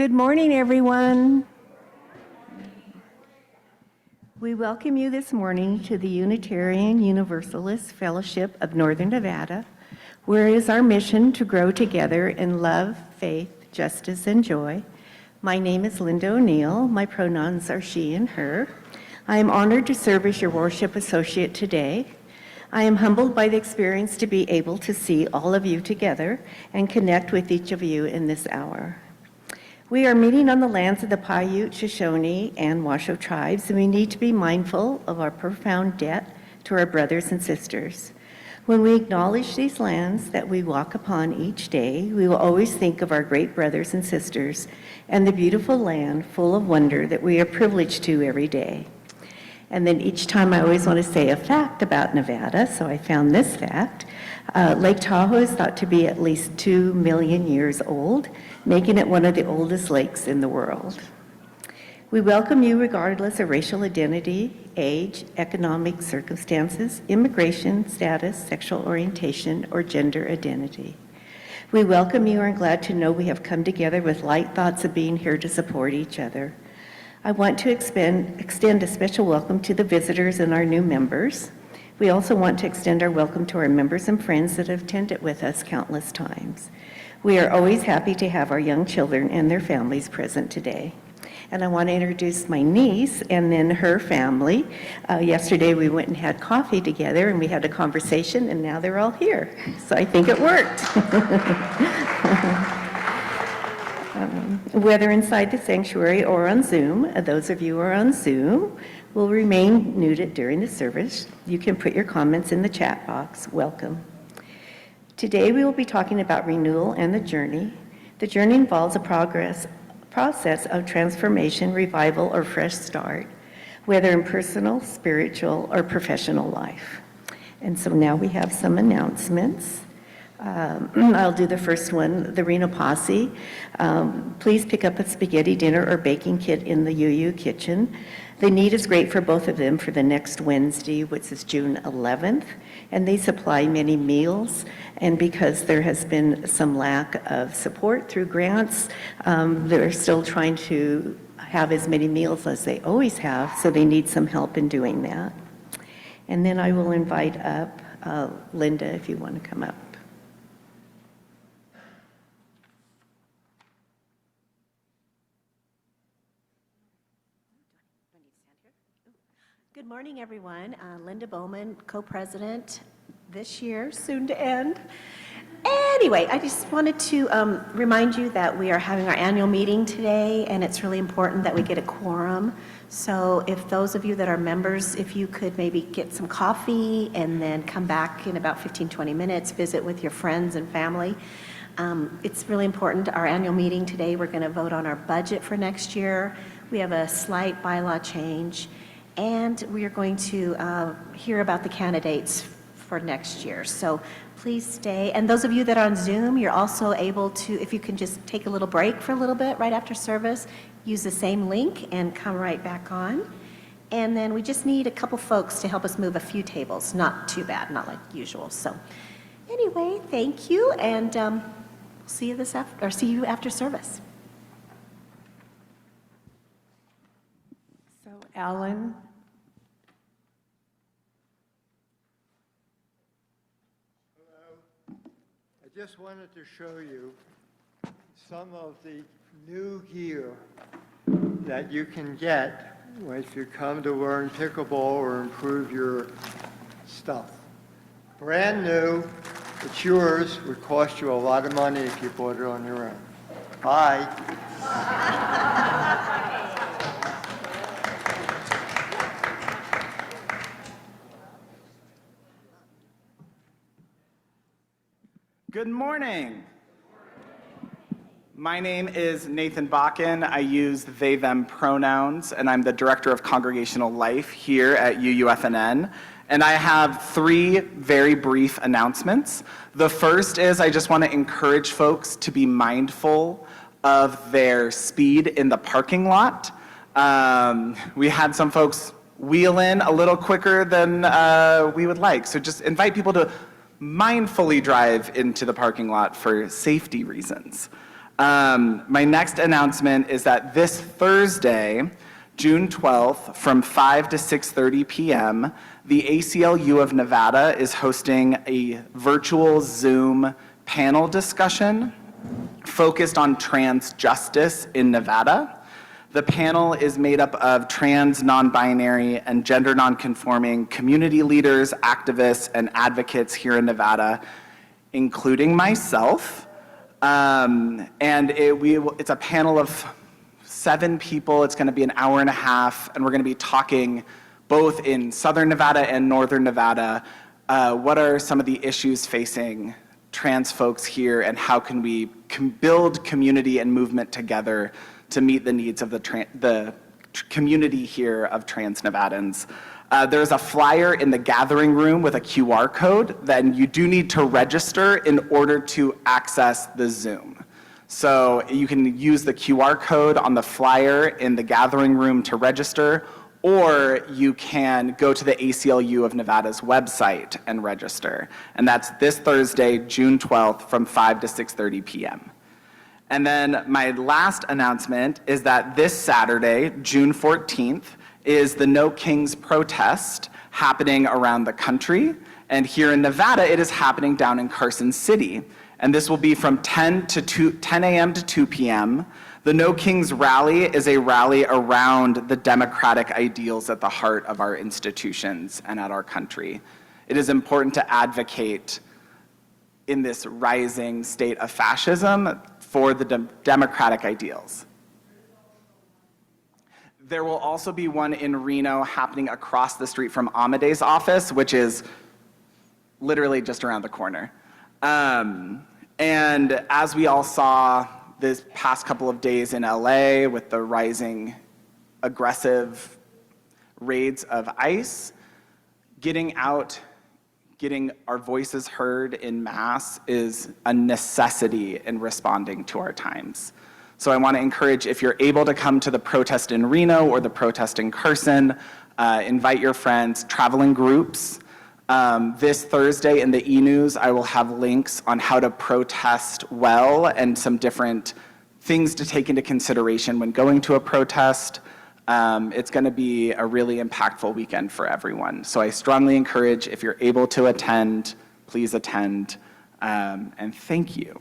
Good morning, everyone. We welcome you this morning to the Unitarian Universalist Fellowship of Northern Nevada, where it is our mission to grow together in love, faith, justice, and joy. My name is Linda O'Neill. My pronouns are she and her. I am honored to serve as your worship associate today. I am humbled by the experience to be able to see all of you together and connect with each of you in this hour. We are meeting on the lands of the Paiute, Shoshone, and Washoe tribes, and we need to be mindful of our profound debt to our brothers and sisters. When we acknowledge these lands that we walk upon each day, we will always think of our great brothers and sisters and the beautiful land full of wonder that we are privileged to every day. And then each time I always want to say a fact about Nevada, so I found this fact. Lake Tahoe is thought to be at least 2 million years old, making it one of the oldest lakes in the world. We welcome you regardless of racial identity, age, economic circumstances, immigration status, sexual orientation, or gender identity. We welcome you and are glad to know we have come together with light thoughts of being here to support each other. I want to extend a special welcome to the visitors and our new members. We also want to extend our welcome to our members and friends that have attended with us countless times. We are always happy to have our young children and their families present today. And I want to introduce my niece and then her family. Yesterday we went and had coffee together and we had a conversation and now they're all here. So I think it worked. Whether inside the sanctuary or on Zoom, those of you who are on Zoom will remain muted during the service. You can put your comments in the chat box. Welcome. Today we will be talking about renewal and the journey. The journey involves a process of transformation, revival, or fresh start, whether in personal, spiritual, or professional life. And so now we have some announcements. I'll do the first one, the Reno Posse. Please pick up a spaghetti dinner or baking kit in the UU kitchen. The need is great for both of them for the next Wednesday, which is June 11th, and they supply many meals. And because there has been some lack of support through grants, they're still trying to have as many meals as they always have, so they need some help in doing that. And then I will invite up Linda if you want to come up. Good morning, everyone. Linda Bowman, co-president this year, soon to end. Anyway, I just wanted to remind you that we are having our annual meeting today, and it's really important that we get a quorum. So if those of you that are members, if you could maybe get some coffee and then come back in about 15-20 minutes, visit with your friends and family. It's really important. Our annual meeting today, we're going to vote on our budget for next year. We have a slight bylaw change. And we are going to hear about the candidates for next year. So please stay. And those of you that are on Zoom, you're also able to, if you can just take a little break for a little bit right after service, use the same link and come right back on. And then we just need a couple folks to help us move a few tables. Not too bad, not like usual. So anyway, thank you, and we'll see you after service. So Alan. I just wanted to show you some of the new gear that you can get if you come to learn pickleball or improve your stuff. Brand new, it's yours, would cost you a lot of money if you bought it on your own. Bye. Good morning. My name is Nathan Bakken. I use they, them pronouns, and I'm the Director of Congregational Life here at UUFNN. And I have 3 very brief announcements. The first is I just want to encourage folks to be mindful of their speed in the parking lot. We had some folks wheel in a little quicker than we would like. So just invite people to mindfully drive into the parking lot for safety reasons. My next announcement is that this Thursday, June 12th, from 5 to 6:30 p.m., the ACLU of Nevada is hosting a virtual Zoom panel discussion focused on trans justice in Nevada. The panel is made up of trans, non-binary, and gender non-conforming community leaders, activists, and advocates here in Nevada, including myself. And it's a panel of 7 people. It's going to be an hour and a half, and we're going to be talking both in Southern Nevada and Northern Nevada. What are some of the issues facing trans folks here, and how can we build community and movement together to meet the needs of the community here of trans Nevadans? There's a flyer in the gathering room with a QR code. Then you do need to register in order to access the Zoom. So you can use the QR code on the flyer in the gathering room to register, or you can go to the ACLU of Nevada's website and register. And that's this Thursday, June 12th, from 5 to 6:30 p.m. And then my last announcement is that this Saturday, June 14th, is the No Kings protest happening around the country. And here in Nevada, it is happening down in Carson City. And this will be from 10 a.m. to 2 p.m. The No Kings rally is a rally around the democratic ideals at the heart of our institutions and at our country. It is important to advocate in this rising state of fascism for the democratic ideals. There will also be one in Reno happening across the street from Amade's office, which is literally just around the corner. And as we all saw this past couple of days in LA with the rising aggressive raids of ICE, getting out, getting our voices heard in mass is a necessity in responding to our times. So I want to encourage, if you're able to come to the protest in Reno or the protest in Carson, invite your friends, travel in groups. This Thursday in the e-news, I will have links on how to protest well and some different things to take into consideration when going to a protest. It's going to be a really impactful weekend for everyone. So I strongly encourage, if you're able to attend, please attend, and thank you.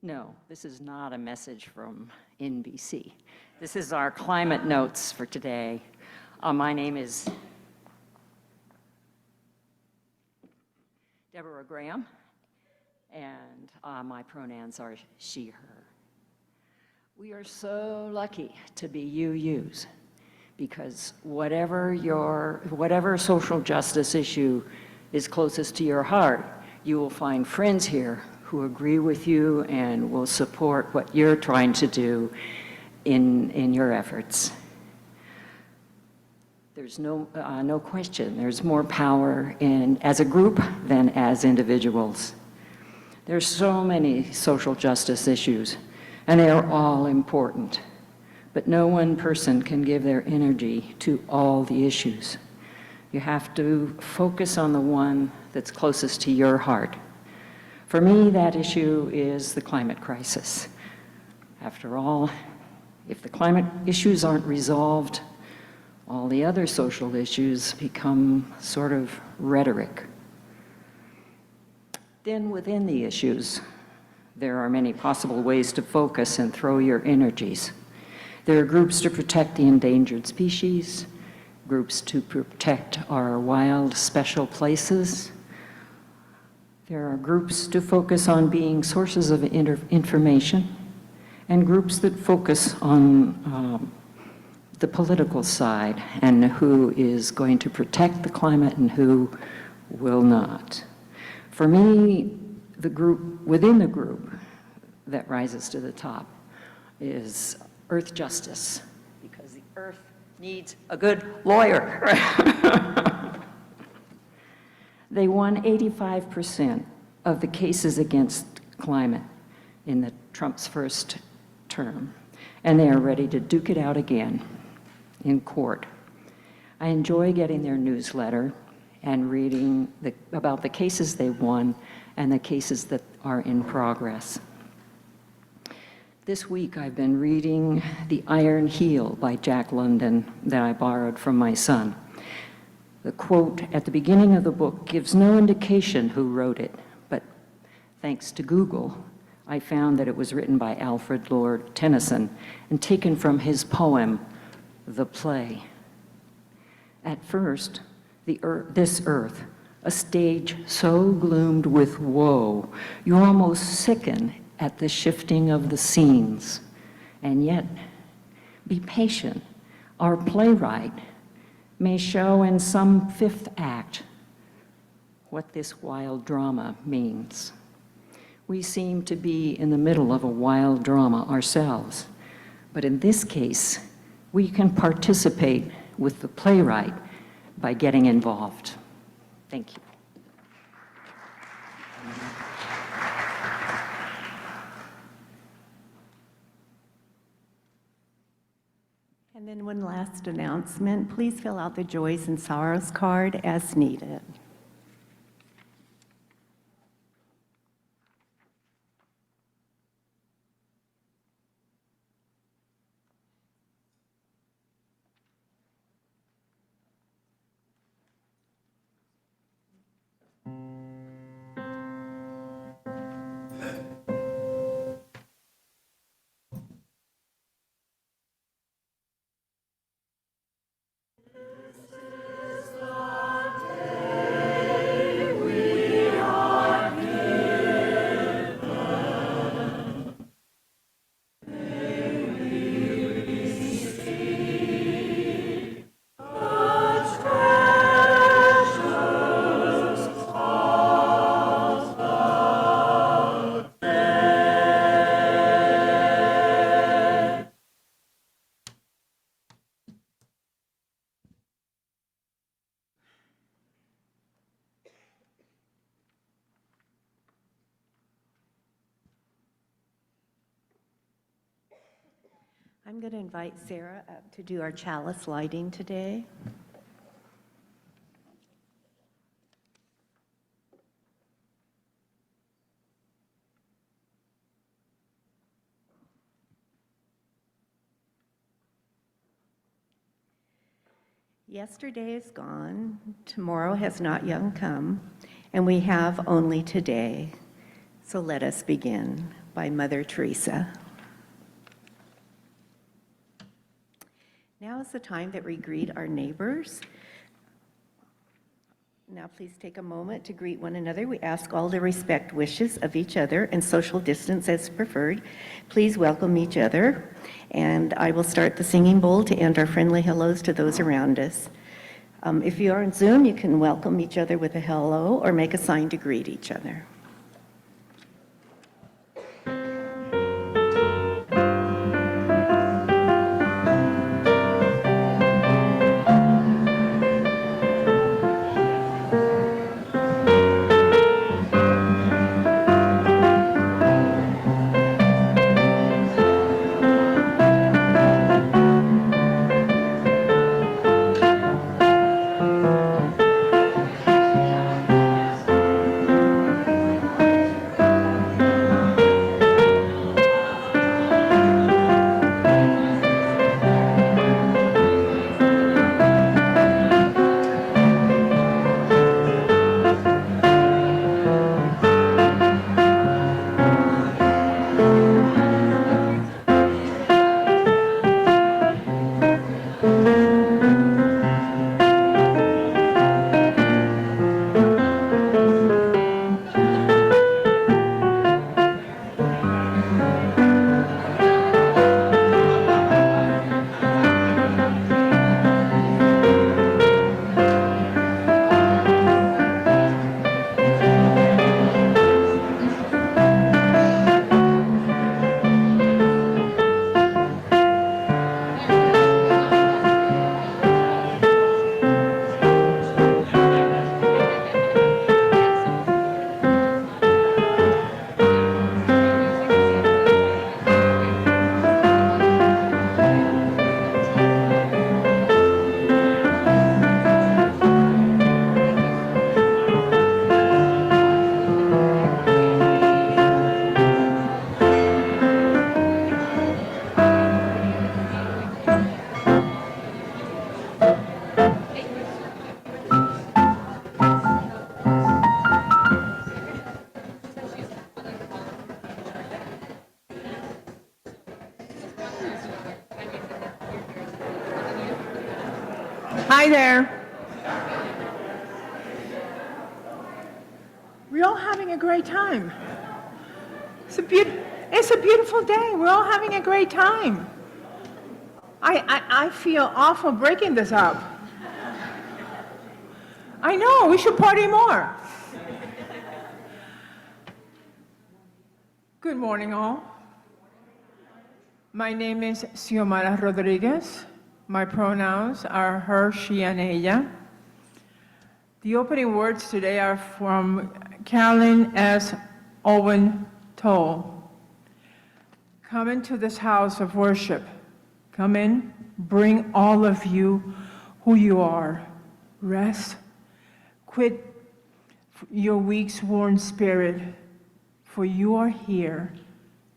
No, this is not a message from NBC. This is our climate notes for today. My name is Deborah Graham, and my pronouns are she, her. We are so lucky to be UUs, because whatever social justice issue is closest to your heart, you will find friends here who agree with you and will support what you're trying to do in your efforts. There's no question, there's more power as a group than as individuals. There's so many social justice issues, and they are all important, but no one person can give their energy to all the issues. You have to focus on the one that's closest to your heart. For me, that issue is the climate crisis. After all, if the climate issues aren't resolved, all the other social issues become sort of rhetoric. Then within the issues, there are many possible ways to focus and throw your energies. There are groups to protect the endangered species, groups to protect our wild special places. There are groups to focus on being sources of information, and groups that focus on the political side and who is going to protect the climate and who will not. For me, the group within the group that rises to the top is Earth Justice, because the Earth needs a good lawyer. They won 85% of the cases against climate in Trump's first term, and they are ready to duke it out again in court. I enjoy getting their newsletter and reading about the cases they won and the cases that are in progress. This week I've been reading The Iron Heel by Jack London that I borrowed from my son. The quote at the beginning of the book gives no indication who wrote it, but thanks to Google, I found that it was written by Alfred Lord Tennyson and taken from his poem, The Play. At first, this earth, a stage so gloomed with woe, you almost sicken at the shifting of the scenes. And yet, be patient. Our playwright may show in some fifth act what this wild drama means. We seem to be in the middle of a wild drama ourselves, but in this case, we can participate with the playwright by getting involved. Thank you. And then one last announcement. Please fill out the Joys and Sorrows card as needed. I'm going to invite Sarah up to do our chalice lighting today. Yesterday is gone, tomorrow has not yet come, and we have only today. So let us begin by Mother Teresa. Now is the time that we greet our neighbors. Now please take a moment to greet one another. We ask all to respect wishes of each other and social distance as preferred. Please welcome each other. And I will start the singing bowl to end our friendly hellos to those around us. If you are on Zoom, you can welcome each other with a hello or make a sign to greet each other. Hi there. We're all having a great time. It's a beautiful day. We're all having a great time. I feel awful breaking this up. I know, we should party more. Good morning, all. My name is Xiomara Rodriguez. My pronouns are her, she, and ella. The opening words today are from Carolyn S. Owen Toll. Come into this house of worship. Come in, bring all of you who you are. Rest. Quit your week's worn spirit, for you are here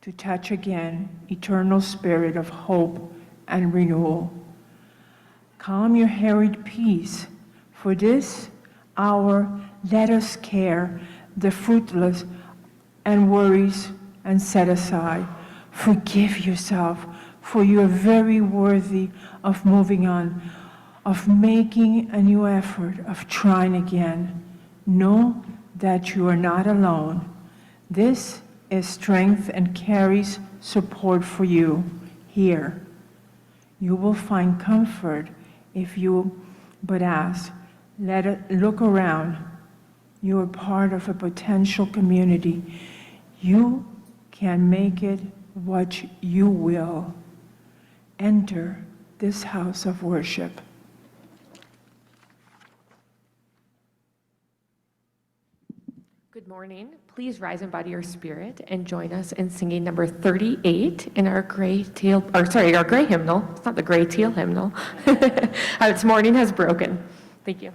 to touch again eternal spirit of hope and renewal. Calm your harried peace, for this hour let us care the fruitless and worries and set aside. Forgive yourself, for you are very worthy of moving on, of making a new effort, of trying again. Know that you are not alone. This is strength and carries support for you here. You will find comfort if you but ask. Look around. You are part of a potential community. You can make it what you will. Enter this house of worship. Good morning. Please rise in body or spirit and join us in singing number 38 in our gray hymnal. It's not the gray teal hymnal. It's Morning Has Broken. Thank you.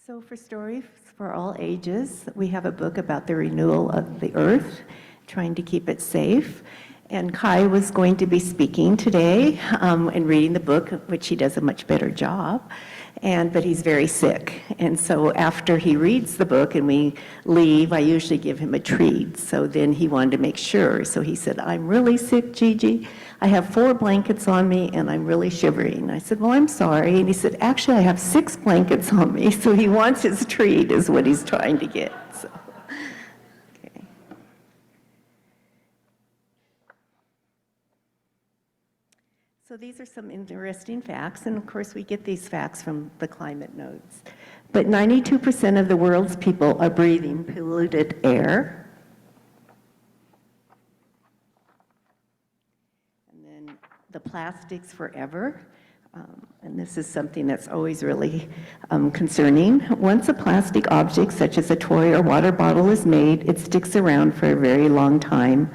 So for Stories for All Ages, we have a book about the renewal of the earth, trying to keep it safe. And Kai was going to be speaking today and reading the book, which he does a much better job. But he's very sick. And so after he reads the book and we leave, I usually give him a treat. So then he wanted to make sure. So he said, "I'm really sick, Gigi. I have 4 blankets on me and I'm really shivering." I said, "Well, I'm sorry." And he said, "Actually, I have 6 blankets on me." So he wants his treat is what he's trying to get. So, okay. So these are some interesting facts, and of course we get these facts from the climate notes. But 92% of the world's people are breathing polluted air. And then the plastics forever. And this is something that's always really concerning. Once a plastic object, such as a toy or water bottle, is made, it sticks around for a very long time.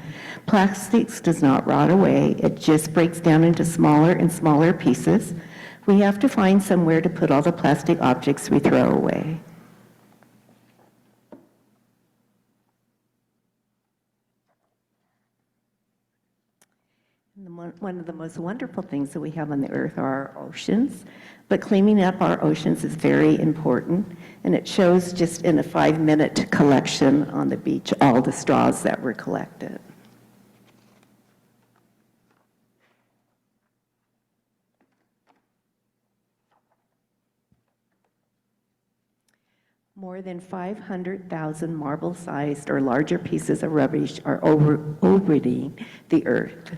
Plastics does not rot away, it just breaks down into smaller and smaller pieces. We have to find somewhere to put all the plastic objects we throw away. One of the most wonderful things that we have on the earth are our oceans, but cleaning up our oceans is very important, and it shows just in a 5-minute collection on the beach all the straws that were collected. More than 500,000 marble-sized or larger pieces of rubbish are orbiting the earth.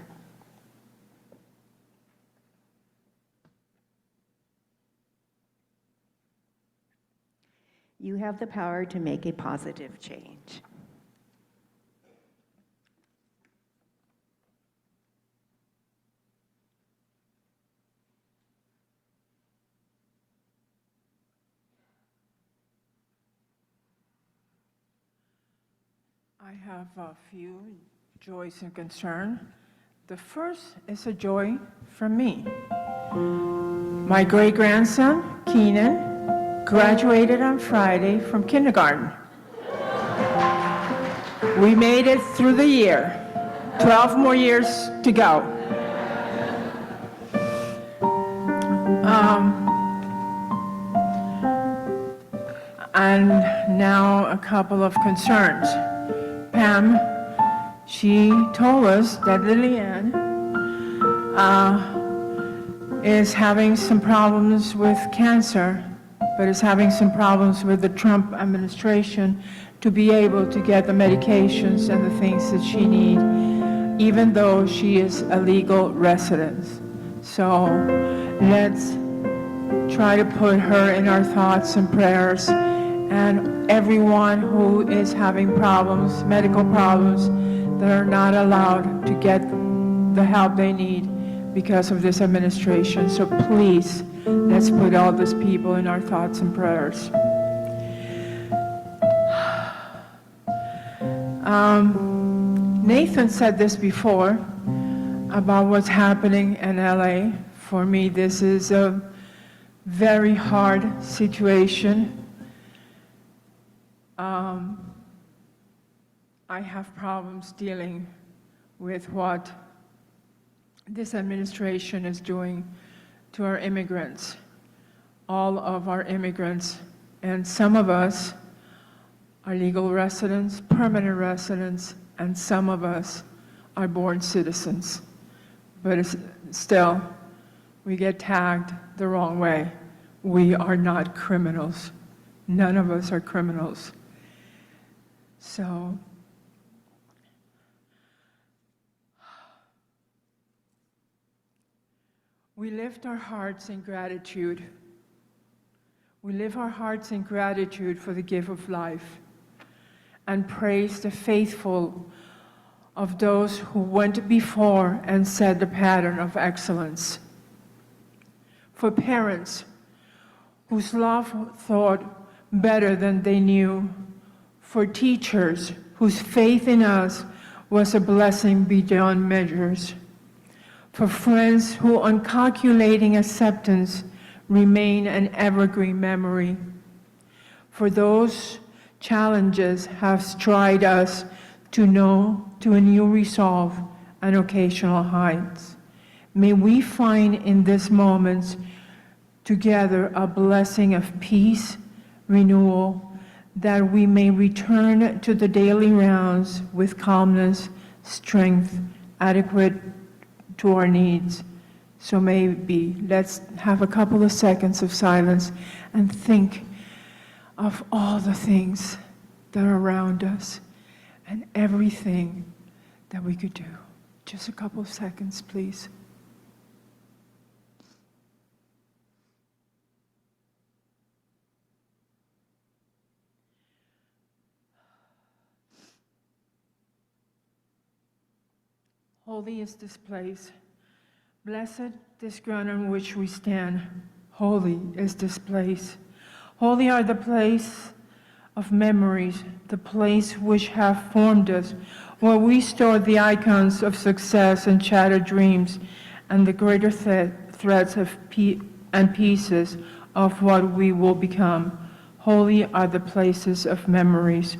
You have the power to make a positive change. I have a few joys and concern. The first is a joy from me. My great-grandson, Keenan, graduated on Friday from kindergarten. We made it through the year. 12 more years to go. And now a couple of concerns. Pam, she told us that Lillian is having some problems with cancer, but is having some problems with the Trump administration to be able to get the medications and the things that she needs, even though she is a legal resident. So let's try to put her in our thoughts and prayers, and everyone who is having problems, medical problems, that are not allowed to get the help they need because of this administration. So please, let's put all these people in our thoughts and prayers. Nathan said this before about what's happening in LA. For me, this is a very hard situation. I have problems dealing with what this administration is doing to our immigrants, all of our immigrants, and some of us are legal residents, permanent residents, and some of us are born citizens. But still, we get tagged the wrong way. We are not criminals. None of us are criminals. So, we lift our hearts in gratitude. We lift our hearts in gratitude for the gift of life and praise the faithful of those who went before and set the pattern of excellence. For parents whose love thought better than they knew. For teachers whose faith in us was a blessing beyond measures. For friends whose uncalculating acceptance remain an evergreen memory. For those challenges have stride us to a new resolve and occasional heights. May we find in these moments together a blessing of peace, renewal, that we may return to the daily rounds with calmness, strength, adequate to our needs. So maybe let's have a couple of seconds of silence and think of all the things that are around us and everything that we could do. Just a couple of seconds, please. Holy is this place. Blessed this ground on which we stand. Holy is this place. Holy are the place of memories, the place which have formed us, where we store the icons of success and shattered dreams and the greater threads and pieces of what we will become. Holy are the places of memories.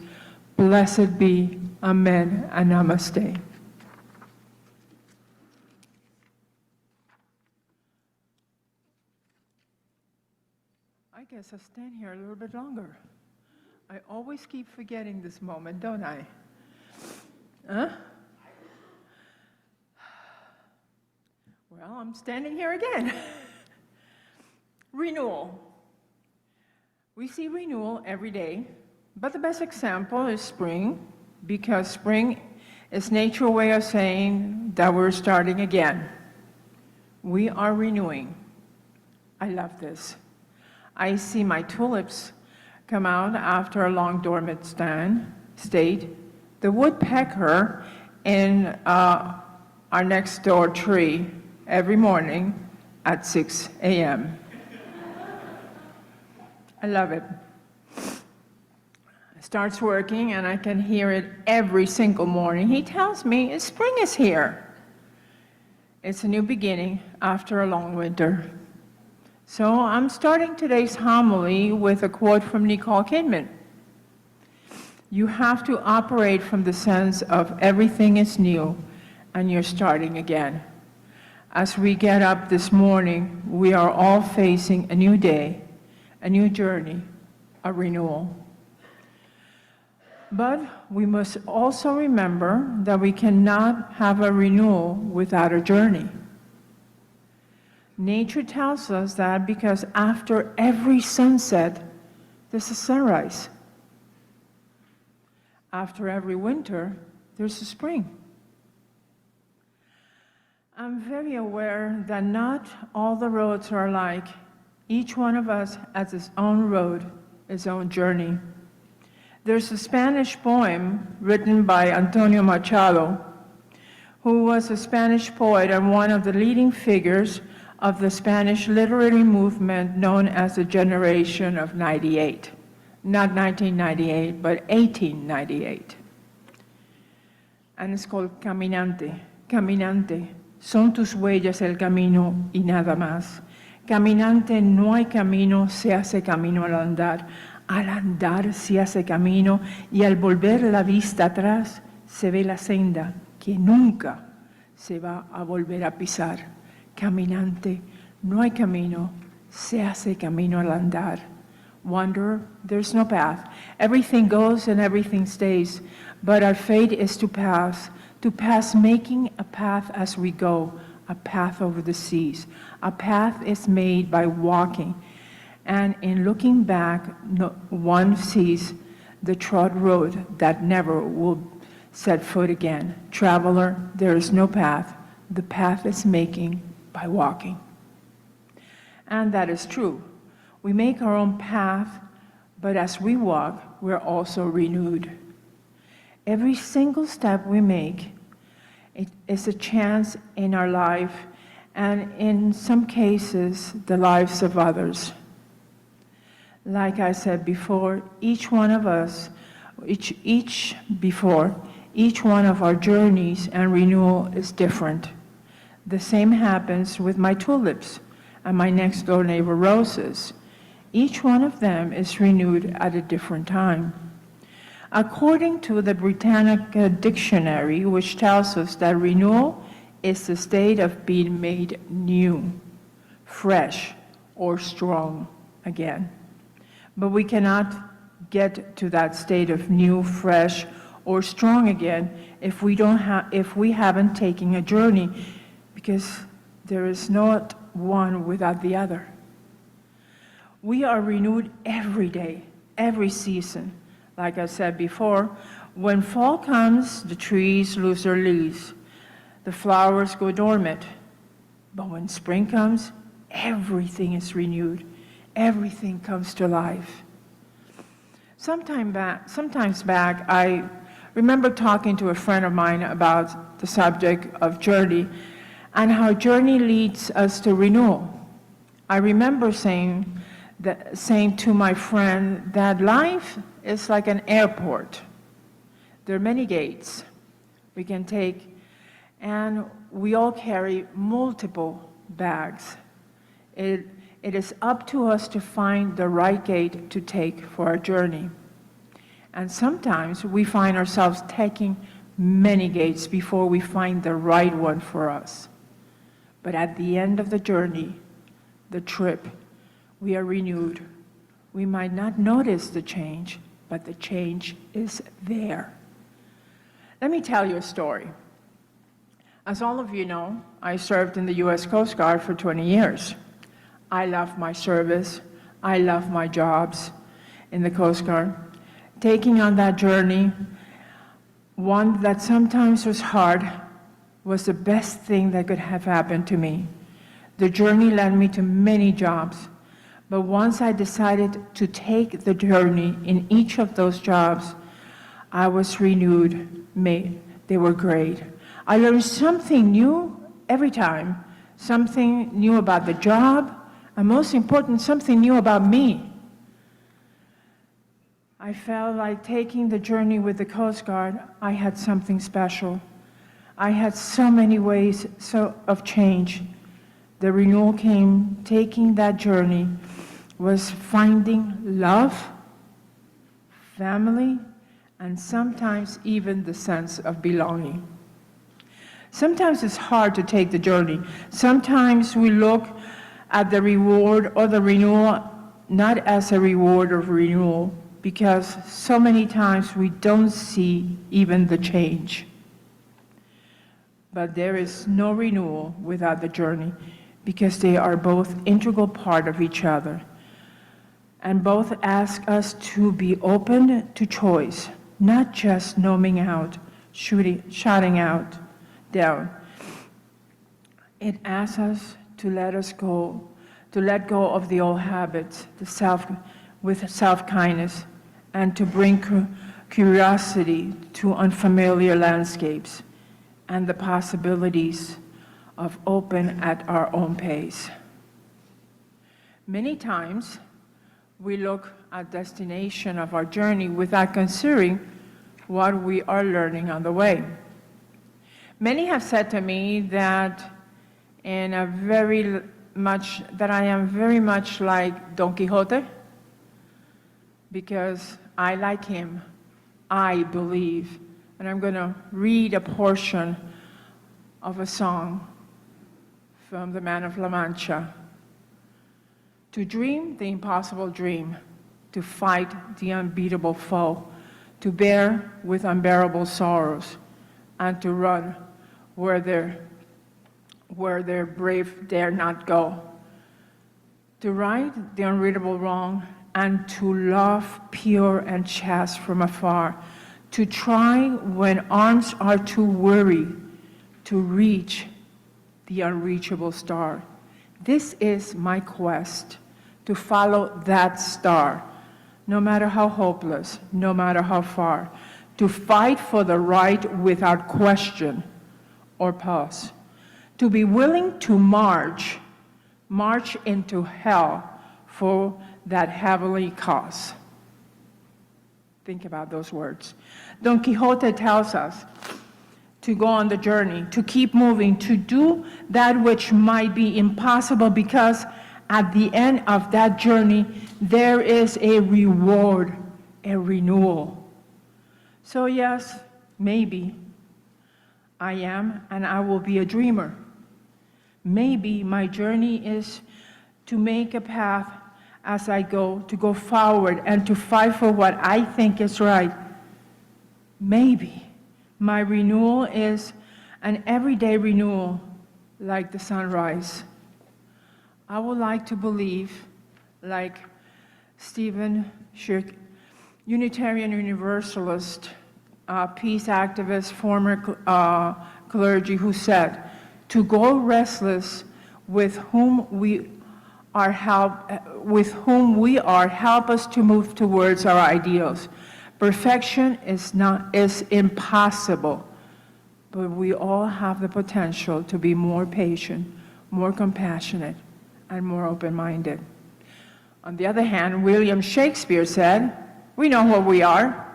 Blessed be. Amen and namaste. I guess I'll stand here a little bit longer. I always keep forgetting this moment, don't I? Huh? Well, I'm standing here again. Renewal. We see renewal every day, but the best example is spring, because spring is nature's way of saying that we're starting again. We are renewing. I love this. I see my tulips come out after a long dormant state. The woodpecker in our next door tree every morning at 6 a.m. I love it. It starts working and I can hear it every single morning. He tells me spring is here. It's a new beginning after a long winter. So I'm starting today's homily with a quote from Nicole Kidman. You have to operate from the sense of everything is new and you're starting again. As we get up this morning, we are all facing a new day, a new journey, a renewal. But we must also remember that we cannot have a renewal without a journey. Nature tells us that because after every sunset, there's a sunrise. After every winter, there's a spring. I'm very aware that not all the roads are alike. Each one of us has his own road, his own journey. There's a Spanish poem written by Antonio Machado, who was a Spanish poet and one of the leading figures of the Spanish literary movement known as the Generation of 98. Not 1998, but 1898. And it's called Caminante. Caminante, son tus huellas el camino y nada más. Caminante, no hay camino, se hace camino al andar. Al andar se hace camino y al volver la vista atrás se ve la senda que nunca se va a volver a pisar. Caminante, no hay camino, se hace camino al andar. Wanderer, there's no path. Everything goes and everything stays, but our fate is to pass making a path as we go, a path over the seas. A path is made by walking, and in looking back, one sees the trod road that never will set foot again. Traveler, there is no path. The path is making by walking. And that is true. We make our own path, but as we walk, we're also renewed. Every single step we make, it is a chance in our life, and in some cases, the lives of others. Like I said before, each one of us, each one of our journeys and renewal is different. The same happens with my tulips and my next door neighbor roses. Each one of them is renewed at a different time. According to the Britannica Dictionary, which tells us that renewal is the state of being made new, fresh, or strong again. But we cannot get to that state of new, fresh, or strong again if we haven't taken a journey, because there is not one without the other. We are renewed every day, every season. Like I said before, when fall comes, the trees lose their leaves, the flowers go dormant. But when spring comes, everything is renewed. Everything comes to life. Sometimes back, I remember talking to a friend of mine about the subject of journey and how journey leads us to renewal. I remember saying to my friend that life is like an airport. There are many gates, we can take, and we all carry multiple bags. It is up to us to find the right gate to take for our journey. And sometimes we find ourselves taking many gates before we find the right one for us. But at the end of the journey, the trip, we are renewed. We might not notice the change, but the change is there. Let me tell you a story. As all of you know, I served in the U.S. Coast Guard for 20 years. I love my service. I love my jobs in the Coast Guard. Taking on that journey, one that sometimes was hard, was the best thing that could have happened to me. The journey led me to many jobs, but once I decided to take the journey in each of those jobs, I was renewed. They were great. I learned something new every time, something new about the job, and most important, something new about me. I felt like taking the journey with the Coast Guard, I had something special. I had so many ways of change. The renewal came, taking that journey was finding love, family, and sometimes even the sense of belonging. Sometimes it's hard to take the journey. Sometimes we look at the reward or the renewal not as a reward of renewal, because so many times we don't see even the change. But there is no renewal without the journey, because they are both integral part of each other. And both ask us to be open to choice, not just numbing out, shutting out down. It asks us to let go of the old habits, with self-kindness, and to bring curiosity to unfamiliar landscapes and the possibilities of open at our own pace. Many times, we look at destination of our journey without considering what we are learning on the way. Many have said to me that I am very much like Don Quixote, because I, like him, I believe. And I'm going to read a portion of a song from the Man of La Mancha. To dream the impossible dream, to fight the unbeatable foe, to bear with unbearable sorrows, and to run where their brave dare not go. To right the unreadable wrong, and to love pure and chaste from afar, to try when arms are too weary, to reach the unreachable star. This is my quest, to follow that star, no matter how hopeless, no matter how far, to fight for the right without question or pause, to be willing to march into hell for that heavenly cause. Think about those words. Don Quixote tells us to go on the journey, to keep moving, to do that which might be impossible, because at the end of that journey, there is a reward, a renewal. So yes, maybe I am and I will be a dreamer. Maybe my journey is to make a path as I go, to go forward and to fight for what I think is right. Maybe my renewal is an everyday renewal, like the sunrise. I would like to believe, like Stephen Schick, Unitarian Universalist, peace activist, former clergy, who said, to go restless with whom we are help us to move towards our ideals. Perfection is impossible, but we all have the potential to be more patient, more compassionate, and more open-minded. On the other hand, William Shakespeare said, we know what we are,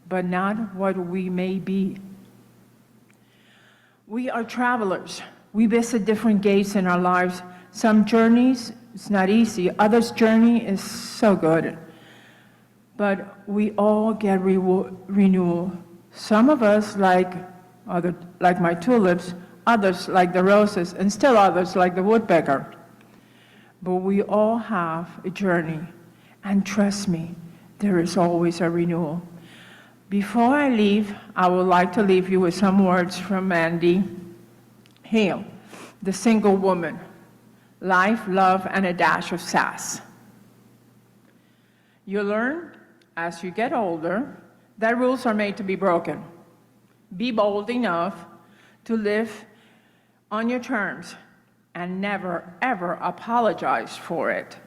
but not what we may be. We are travelers. We visit different gates in our lives. Some journeys, it's not easy. Others' journey is so good. But we all get renewal. Some of us like my tulips, others like the roses, and still others like the woodpecker. But we all have a journey. And trust me, there is always a renewal. Before I leave, I would like to leave you with some words from Mandy Hale, the single woman. Life, love, and a dash of sass. You learn as you get older that rules are made to be broken. Be bold enough to live on your terms and never, ever apologize for it.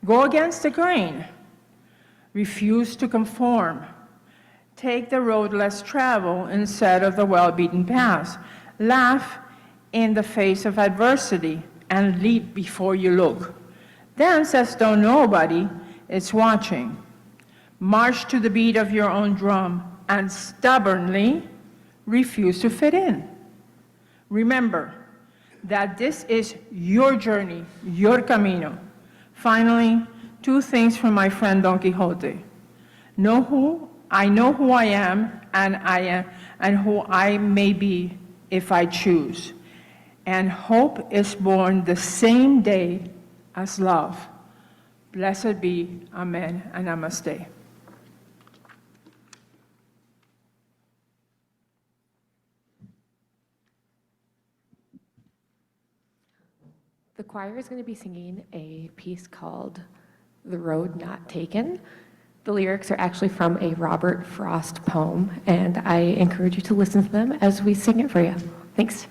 Go against the grain. Refuse to conform. Take the road less traveled instead of the well-beaten path. Laugh in the face of adversity and leap before you look. Dance as though nobody is watching. March to the beat of your own drum and stubbornly refuse to fit in. Remember that this is your journey, your camino. Finally, 2 things from my friend Don Quixote. I know who I am and who I may be if I choose. And hope is born the same day as love. Blessed be, amen, and namaste. The choir is going to be singing a piece called The Road Not Taken. The lyrics are actually from a Robert Frost poem, and I encourage you to listen to them as we sing it for you. Thanks.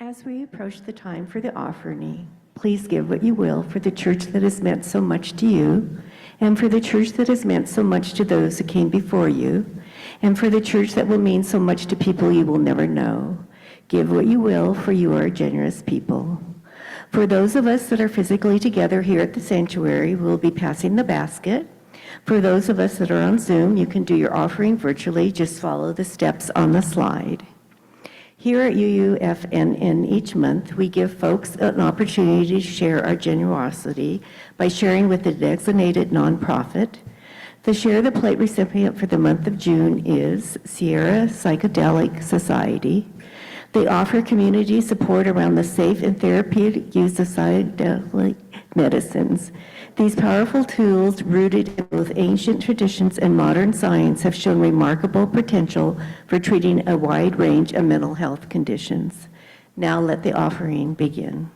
As we approach the time for the offering, please give what you will for the church that has meant so much to you, and for the church that has meant so much to those who came before you, and for the church that will mean so much to people you will never know. Give what you will, for you are a generous people. For those of us that are physically together here at the sanctuary, we'll be passing the basket. For those of us that are on Zoom, you can do your offering virtually. Just follow the steps on the slide. Here at UUFNN each month, we give folks an opportunity to share our generosity by sharing with a designated nonprofit. The Share the Plate recipient for the month of June is Sierra Psychedelic Society. They offer community support around the safe and therapeutic use of psychedelic medicines. These powerful tools, rooted in both ancient traditions and modern science, have shown remarkable potential for treating a wide range of mental health conditions. Now let the offering begin.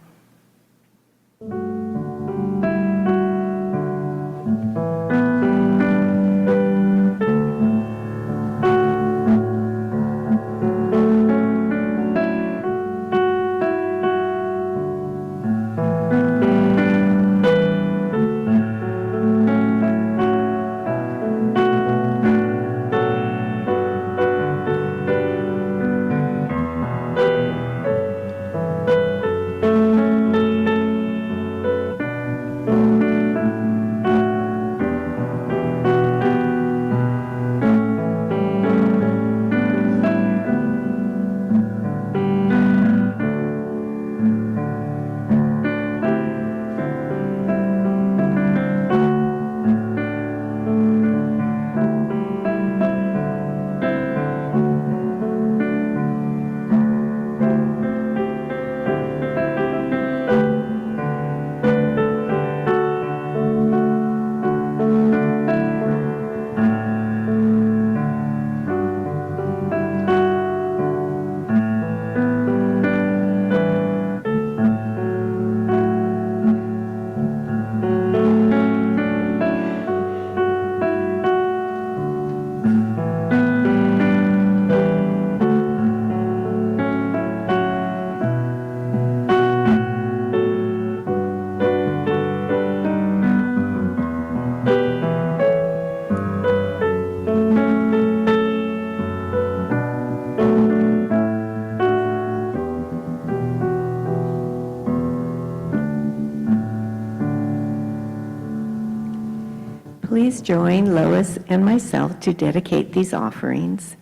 Please join Lois and myself to dedicate these offerings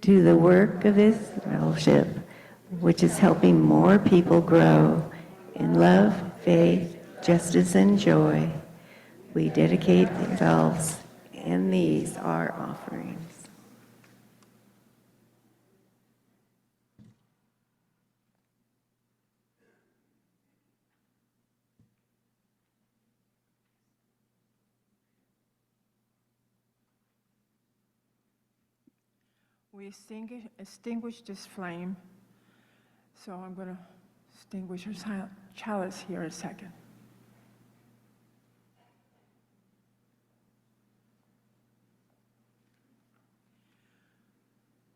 to the work of this fellowship, which is helping more people grow in love, faith, justice, and joy. We dedicate ourselves, and these are offerings. We extinguish this flame, so I'm going to extinguish our chalice here a second.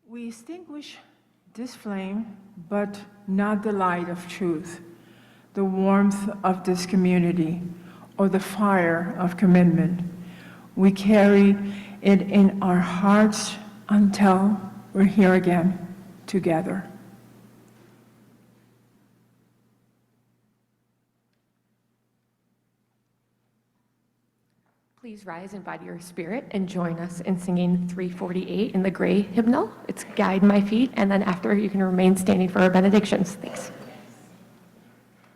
We extinguish this flame, but not the light of truth, the warmth of this community, or the fire of commitment. We carry it in our hearts until we're here again together. Please rise in body or spirit and join us in singing 348 in the gray hymnal. It's Guide My Feet, and then after you can remain standing for our benedictions. Thanks. Thank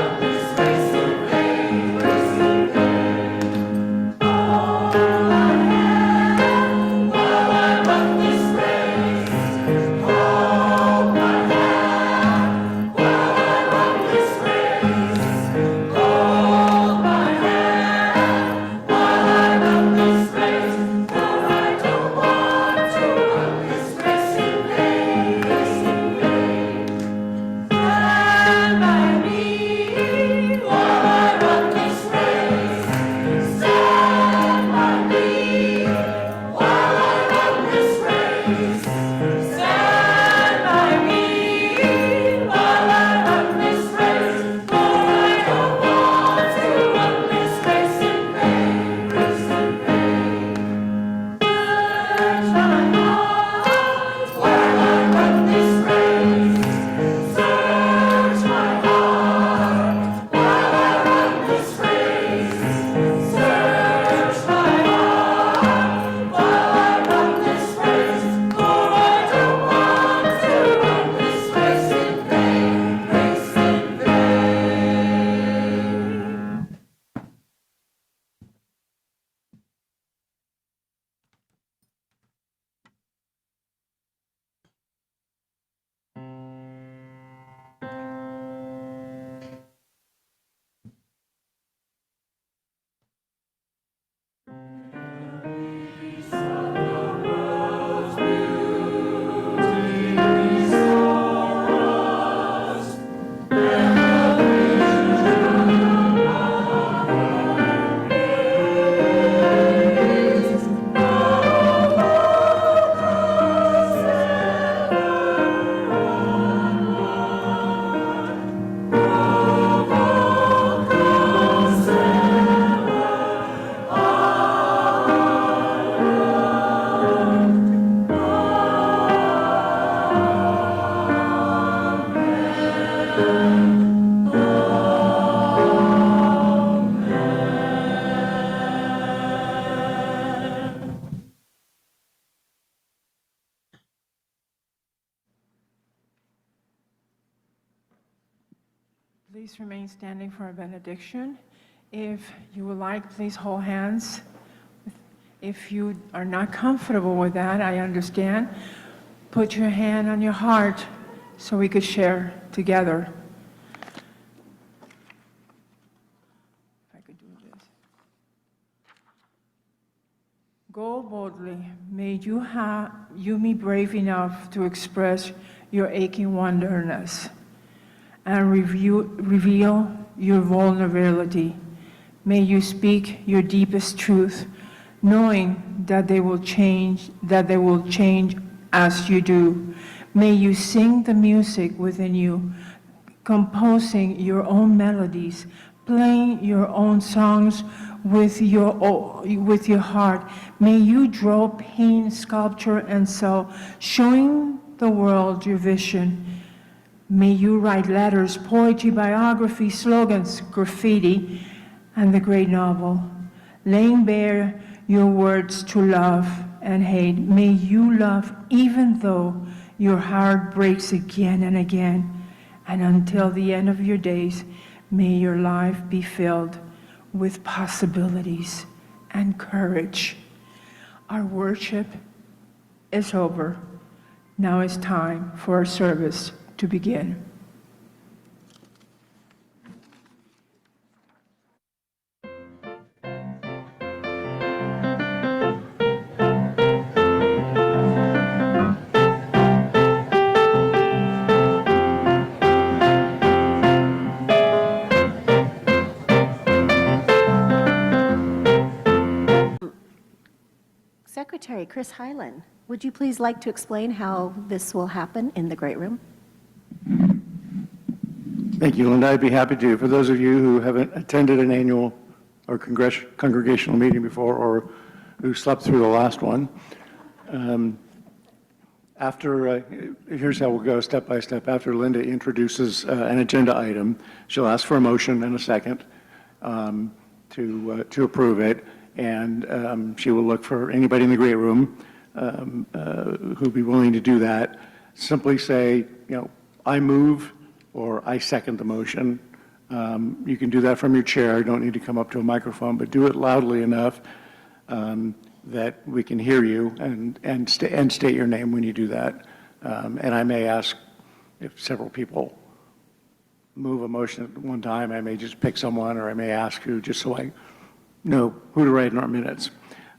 you. Please remain standing for a benediction. If you would like, please hold hands. If you are not comfortable with that, I understand. Put your hand on your heart so we could share together. If I could do this. Go boldly. May you be brave enough to express your aching wonderness and reveal your vulnerability. May you speak your deepest truth, knowing that they will change as you do. May you sing the music within you, composing your own melodies, playing your own songs with your heart. May you draw paint, sculpture, and so showing the world your vision. May you write letters, poetry, biography, slogans, graffiti, and the great novel, laying bare your words to love and hate. May you love even though your heart breaks again and again. And until the end of your days, may your life be filled with possibilities and courage. Our worship is over. Now it's time for our service to begin. Secretary Chris Hyland, would you please like to explain how this will happen in the Great Room? Thank you, Linda. I'd be happy to. For those of you who haven't attended an annual or congregational meeting before, or who slept through the last one, here's how we'll go step by step. After Linda introduces an agenda item, she'll ask for a motion and a second to approve it, and she will look for anybody in the great room who'd be willing to do that. Simply say, I move, or I second the motion. You can do that from your chair. You don't need to come up to a microphone, but do it loudly enough that we can hear you, and state your name when you do that. And I may ask, if several people move a motion at one time, I may just pick someone, or I may ask you just so I know who to write in our minutes.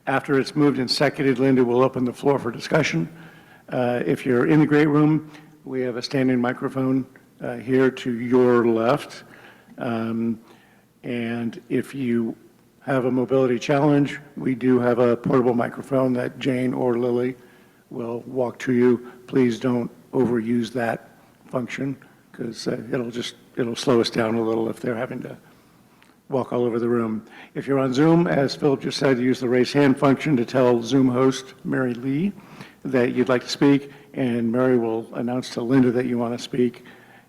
After it's moved and seconded, Linda will open the floor for discussion. If you're in the great room, we have a standing microphone here to your left. And if you have a mobility challenge, we do have a portable microphone that Jane or Lily will walk to you. Please don't overuse that function, because it'll slow us down a little if they're having to walk all over the room. If you're on Zoom, as Philip just said, use the raise hand function to tell Zoom host Mary Lee that you'd like to speak, and Mary will announce to Linda that you want to speak,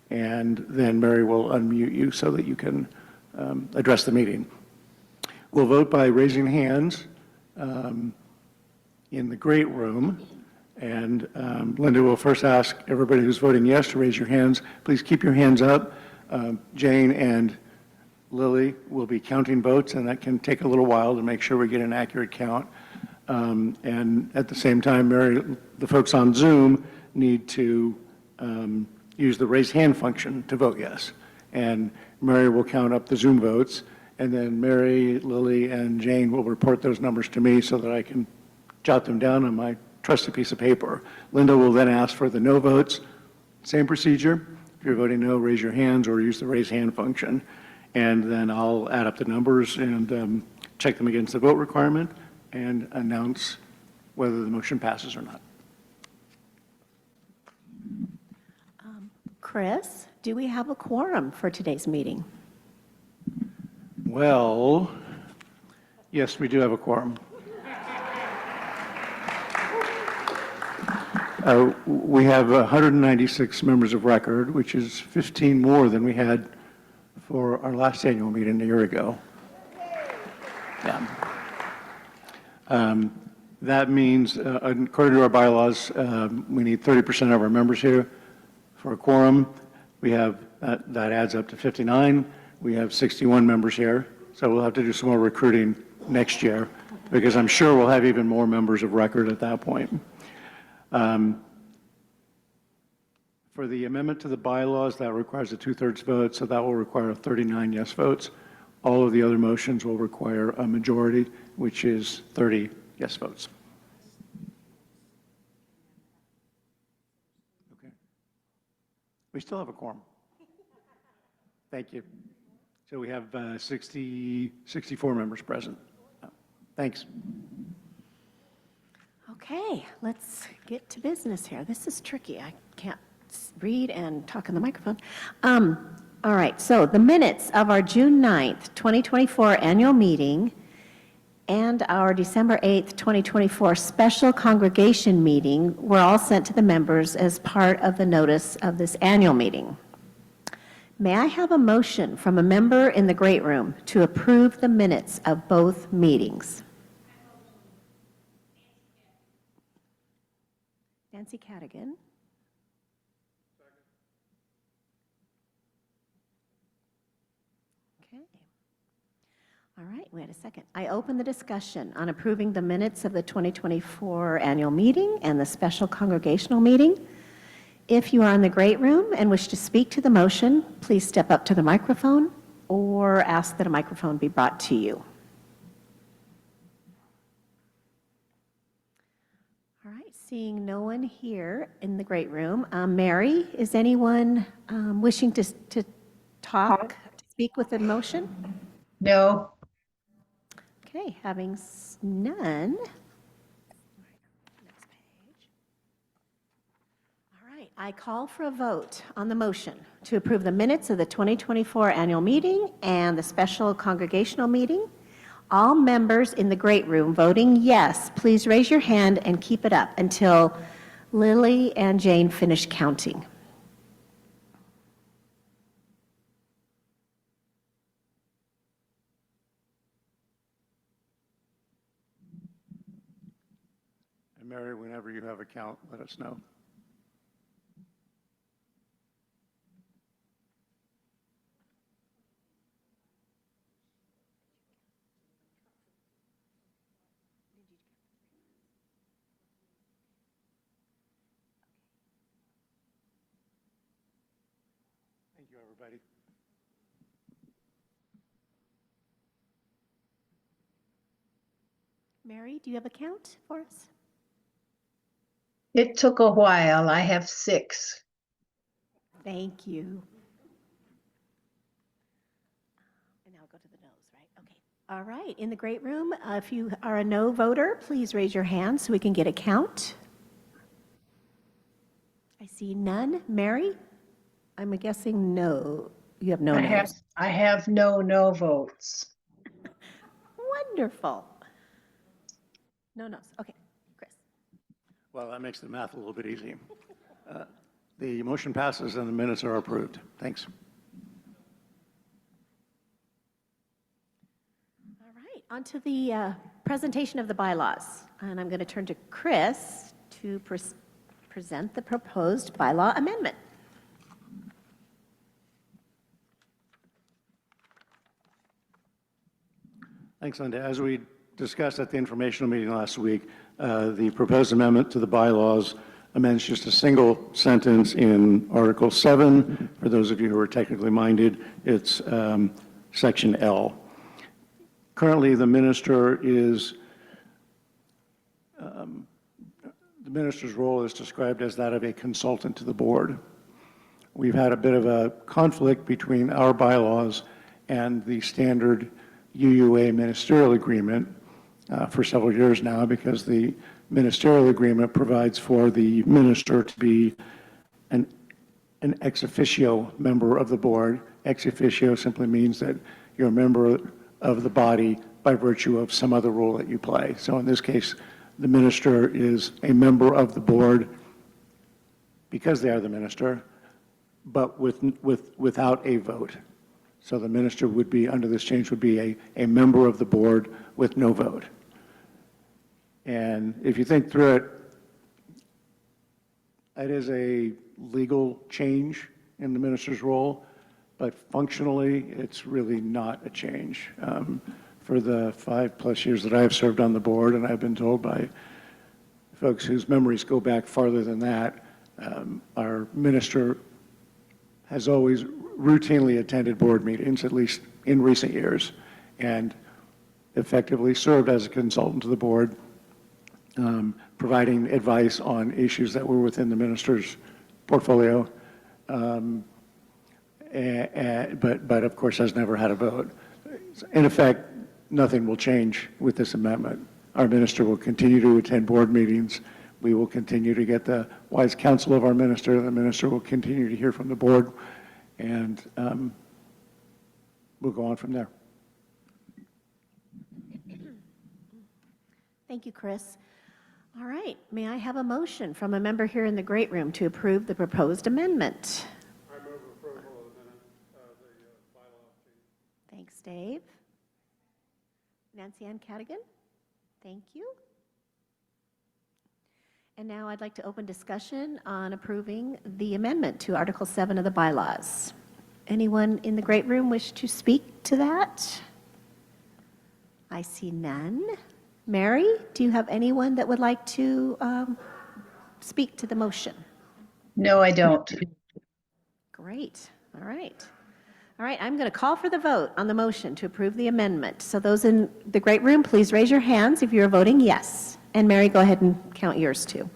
and then Mary will unmute you so that you can address the meeting. We'll vote by raising hands in the great room, and Linda will first ask everybody who's voting yes to raise your hands. Please keep your hands up. Jane and Lily will be counting votes, and that can take a little while to make sure we get an accurate count. And at the same time, Mary, the folks on Zoom need to use the raise hand function to vote yes. And Mary will count up the Zoom votes, and then Mary, Lily, and Jane will report those numbers to me so that I can jot them down on my trusty piece of paper. Linda will then ask for the no votes. Same procedure. If you're voting no, raise your hands or use the raise hand function. And then I'll add up the numbers and check them against the vote requirement and announce whether the motion passes or not. Chris, do we have a quorum for today's meeting? Well, yes, we do have a quorum. We have 196 members of record, which is 15 more than we had for our last annual meeting a year ago. Yeah. That means, according to our bylaws, we need 30% of our members here for a quorum. We have That adds up to 59. We have 61 members here, so we'll have to do some more recruiting next year, because I'm sure we'll have even more members of record at that point. For the amendment to the bylaws, that requires a 2/3 vote, so that will require 39 yes votes. All of the other motions will require a majority, which is 30 yes votes. Okay. We still have a quorum. Thank you. So we have 64 members present. Thanks. Okay, let's get to business here. This is tricky. I can't read and talk in the microphone. All right, so the minutes of our June 9th, 2024 annual meeting and our December 8th, 2024 special congregation meeting were all sent to the members as part of the notice of this annual meeting. May I have a motion from a member in the great room to approve the minutes of both meetings? Nancy Cadigan. Okay. All right, wait a second. I open the discussion on approving the minutes of the 2024 annual meeting and the special congregational meeting. If you are in the great room and wish to speak to the motion, please step up to the microphone or ask that a microphone be brought to you. All right, seeing no one here in the great room. Mary, is anyone wishing to talk, to speak with the motion? No. Okay, having none. Next page. All right, I call for a vote on the motion to approve the minutes of the 2024 annual meeting and the special congregational meeting. All members in the great room voting yes, please raise your hand and keep it up until Lily and Jane finish counting. And Mary, whenever you have a count, let us know. Thank you, everybody. Mary, do you have a count for us? It took a while. I have 6. Thank you. And now go to the nose, right? Okay. All right, in the great room, if you are a no voter, please raise your hand so we can get a count. I see none. Mary? I'm guessing no. You have no no's. I have no votes. Wonderful. No no's. Okay, Chris. Well, that makes the math a little bit easy. The motion passes and the minutes are approved. Thanks. All right, on to the presentation of the bylaws. And I'm going to turn to Chris to present the proposed bylaw amendment. Thanks, Linda. As we discussed at the informational meeting last week, the proposed amendment to the bylaws amends just a single sentence in Article 7. For those of you who are technically minded, it's Section L. Currently, the minister's role is described as that of a consultant to the board. We've had a bit of a conflict between our bylaws and the standard UUA ministerial agreement for several years now, because the ministerial agreement provides for the minister to be an ex officio member of the board. Ex officio simply means that you're a member of the body by virtue of some other role that you play. So in this case, the minister is a member of the board because they are the minister, but without a vote. So the minister would be, under this change, would be a member of the board with no vote. And if you think through it, it is a legal change in the minister's role, but functionally, it's really not a change. For the 5+ years that I have served on the board, and I've been told by folks whose memories go back farther than that, our minister has always routinely attended board meetings, at least in recent years, and effectively served as a consultant to the board, providing advice on issues that were within the minister's portfolio, but of course has never had a vote. In effect, nothing will change with this amendment. Our minister will continue to attend board meetings. We will continue to get the wise counsel of our minister. The minister will continue to hear from the board, and we'll go on from there. Thank you, Chris. All right, may I have a motion from a member here in the great room to approve the proposed amendment? I move approval of the minute of the bylaw. Thanks, Dave. Nancy Ann Cadigan? Thank you. And now I'd like to open discussion on approving the amendment to Article 7 of the bylaws. Anyone in the great room wish to speak to that? I see none. Mary, do you have anyone that would like to speak to the motion? No, I don't. Great. All right. All right, I'm going to call for the vote on the motion to approve the amendment. So those in the great room, please raise your hands if you're voting yes. And Mary, go ahead and count yours too.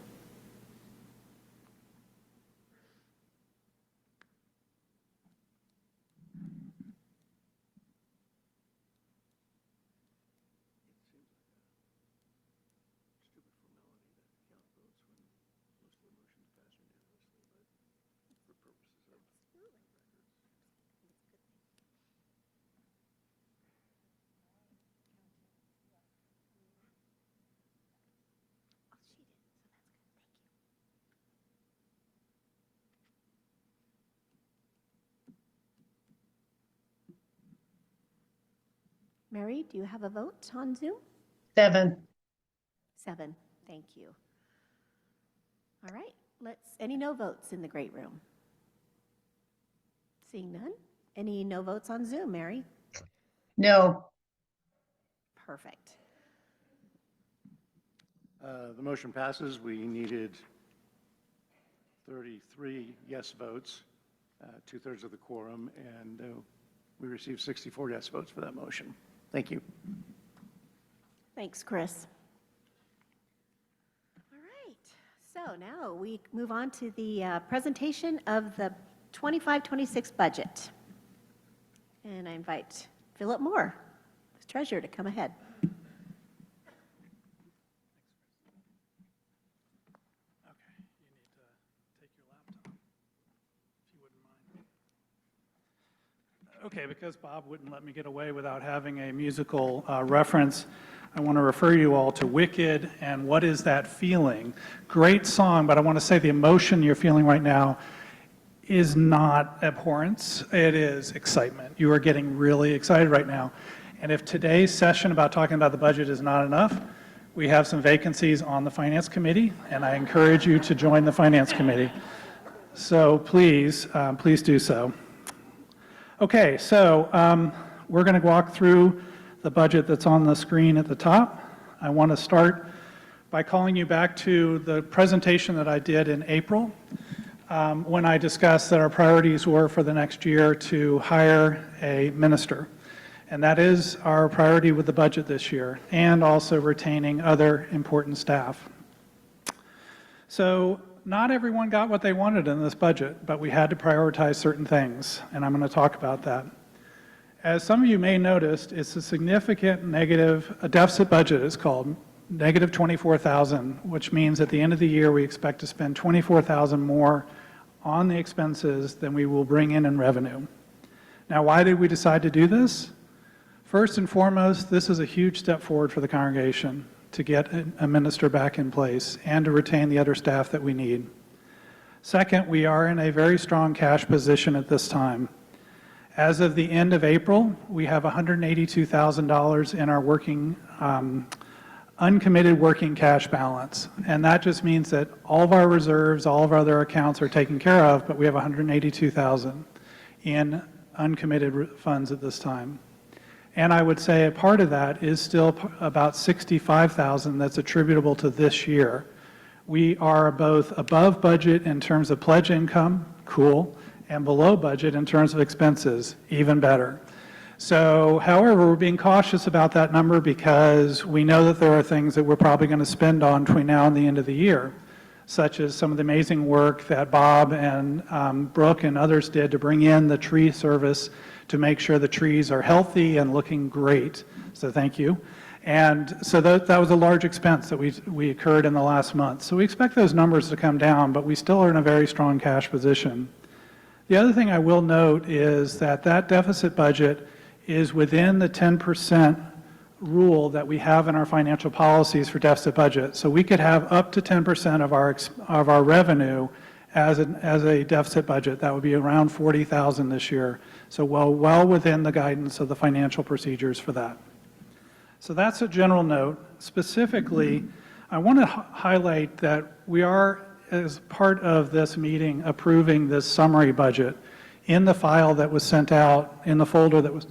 Mary, do you have a vote on Zoom? 7. 7. Thank you. All right, any no votes in the great room? Seeing none? Any no votes on Zoom, Mary? No. Perfect. The motion passes. We needed 33 yes votes, 2/3 of the quorum, and we received 64 yes votes for that motion. Thank you. Thanks, Chris. All right, so now we move on to the presentation of the 25-26 budget. And I invite Philip Moore, the treasurer, to come ahead. Okay, because Bob wouldn't let me get away without having a musical reference, I want to refer you all to Wicked and What Is That Feeling? Great song, but I want to say the emotion you're feeling right now is not abhorrence, it is excitement. You are getting really excited right now. And if today's session about talking about the budget is not enough, we have some vacancies on the Finance Committee, and I encourage you to join the Finance Committee. So please, please do so. Okay, so we're going to walk through the budget that's on the screen at the top. I want to start by calling you back to the presentation that I did in April when I discussed that our priorities were for the next year to hire a minister. And that is our priority with the budget this year, and also retaining other important staff. So not everyone got what they wanted in this budget, but we had to prioritize certain things, and I'm going to talk about that. As some of you may noticed, it's a significant negative, a deficit budget is called, negative 24,000, which means at the end of the year we expect to spend 24,000 more on the expenses than we will bring in revenue. Now, why did we decide to do this? First and foremost, this is a huge step forward for the congregation to get a minister back in place and to retain the other staff that we need. Second, we are in a very strong cash position at this time. As of the end of April, we have $182,000 in our working, uncommitted working cash balance. And that just means that all of our reserves, all of our other accounts are taken care of, but we have $182,000 in uncommitted funds at this time. And I would say a part of that is still about $65,000 that's attributable to this year. We are both above budget in terms of pledge income, cool, and below budget in terms of expenses, even better. So, however, we're being cautious about that number because we know that there are things that we're probably going to spend on between now and the end of the year, such as some of the amazing work that Bob and Brooke and others did to bring in the tree service to make sure the trees are healthy and looking great. So thank you. And so that was a large expense that we incurred in the last month. So we expect those numbers to come down, but we still are in a very strong cash position. The other thing I will note is that that deficit budget is within the 10% rule that we have in our financial policies for deficit budget. So we could have up to 10% of our revenue as a deficit budget. That would be around $40,000 this year. So well within the guidance of the financial procedures for that. So that's a general note. Specifically, I want to highlight that we are, as part of this meeting, approving this summary budget. In the file that was sent out, in the folder that was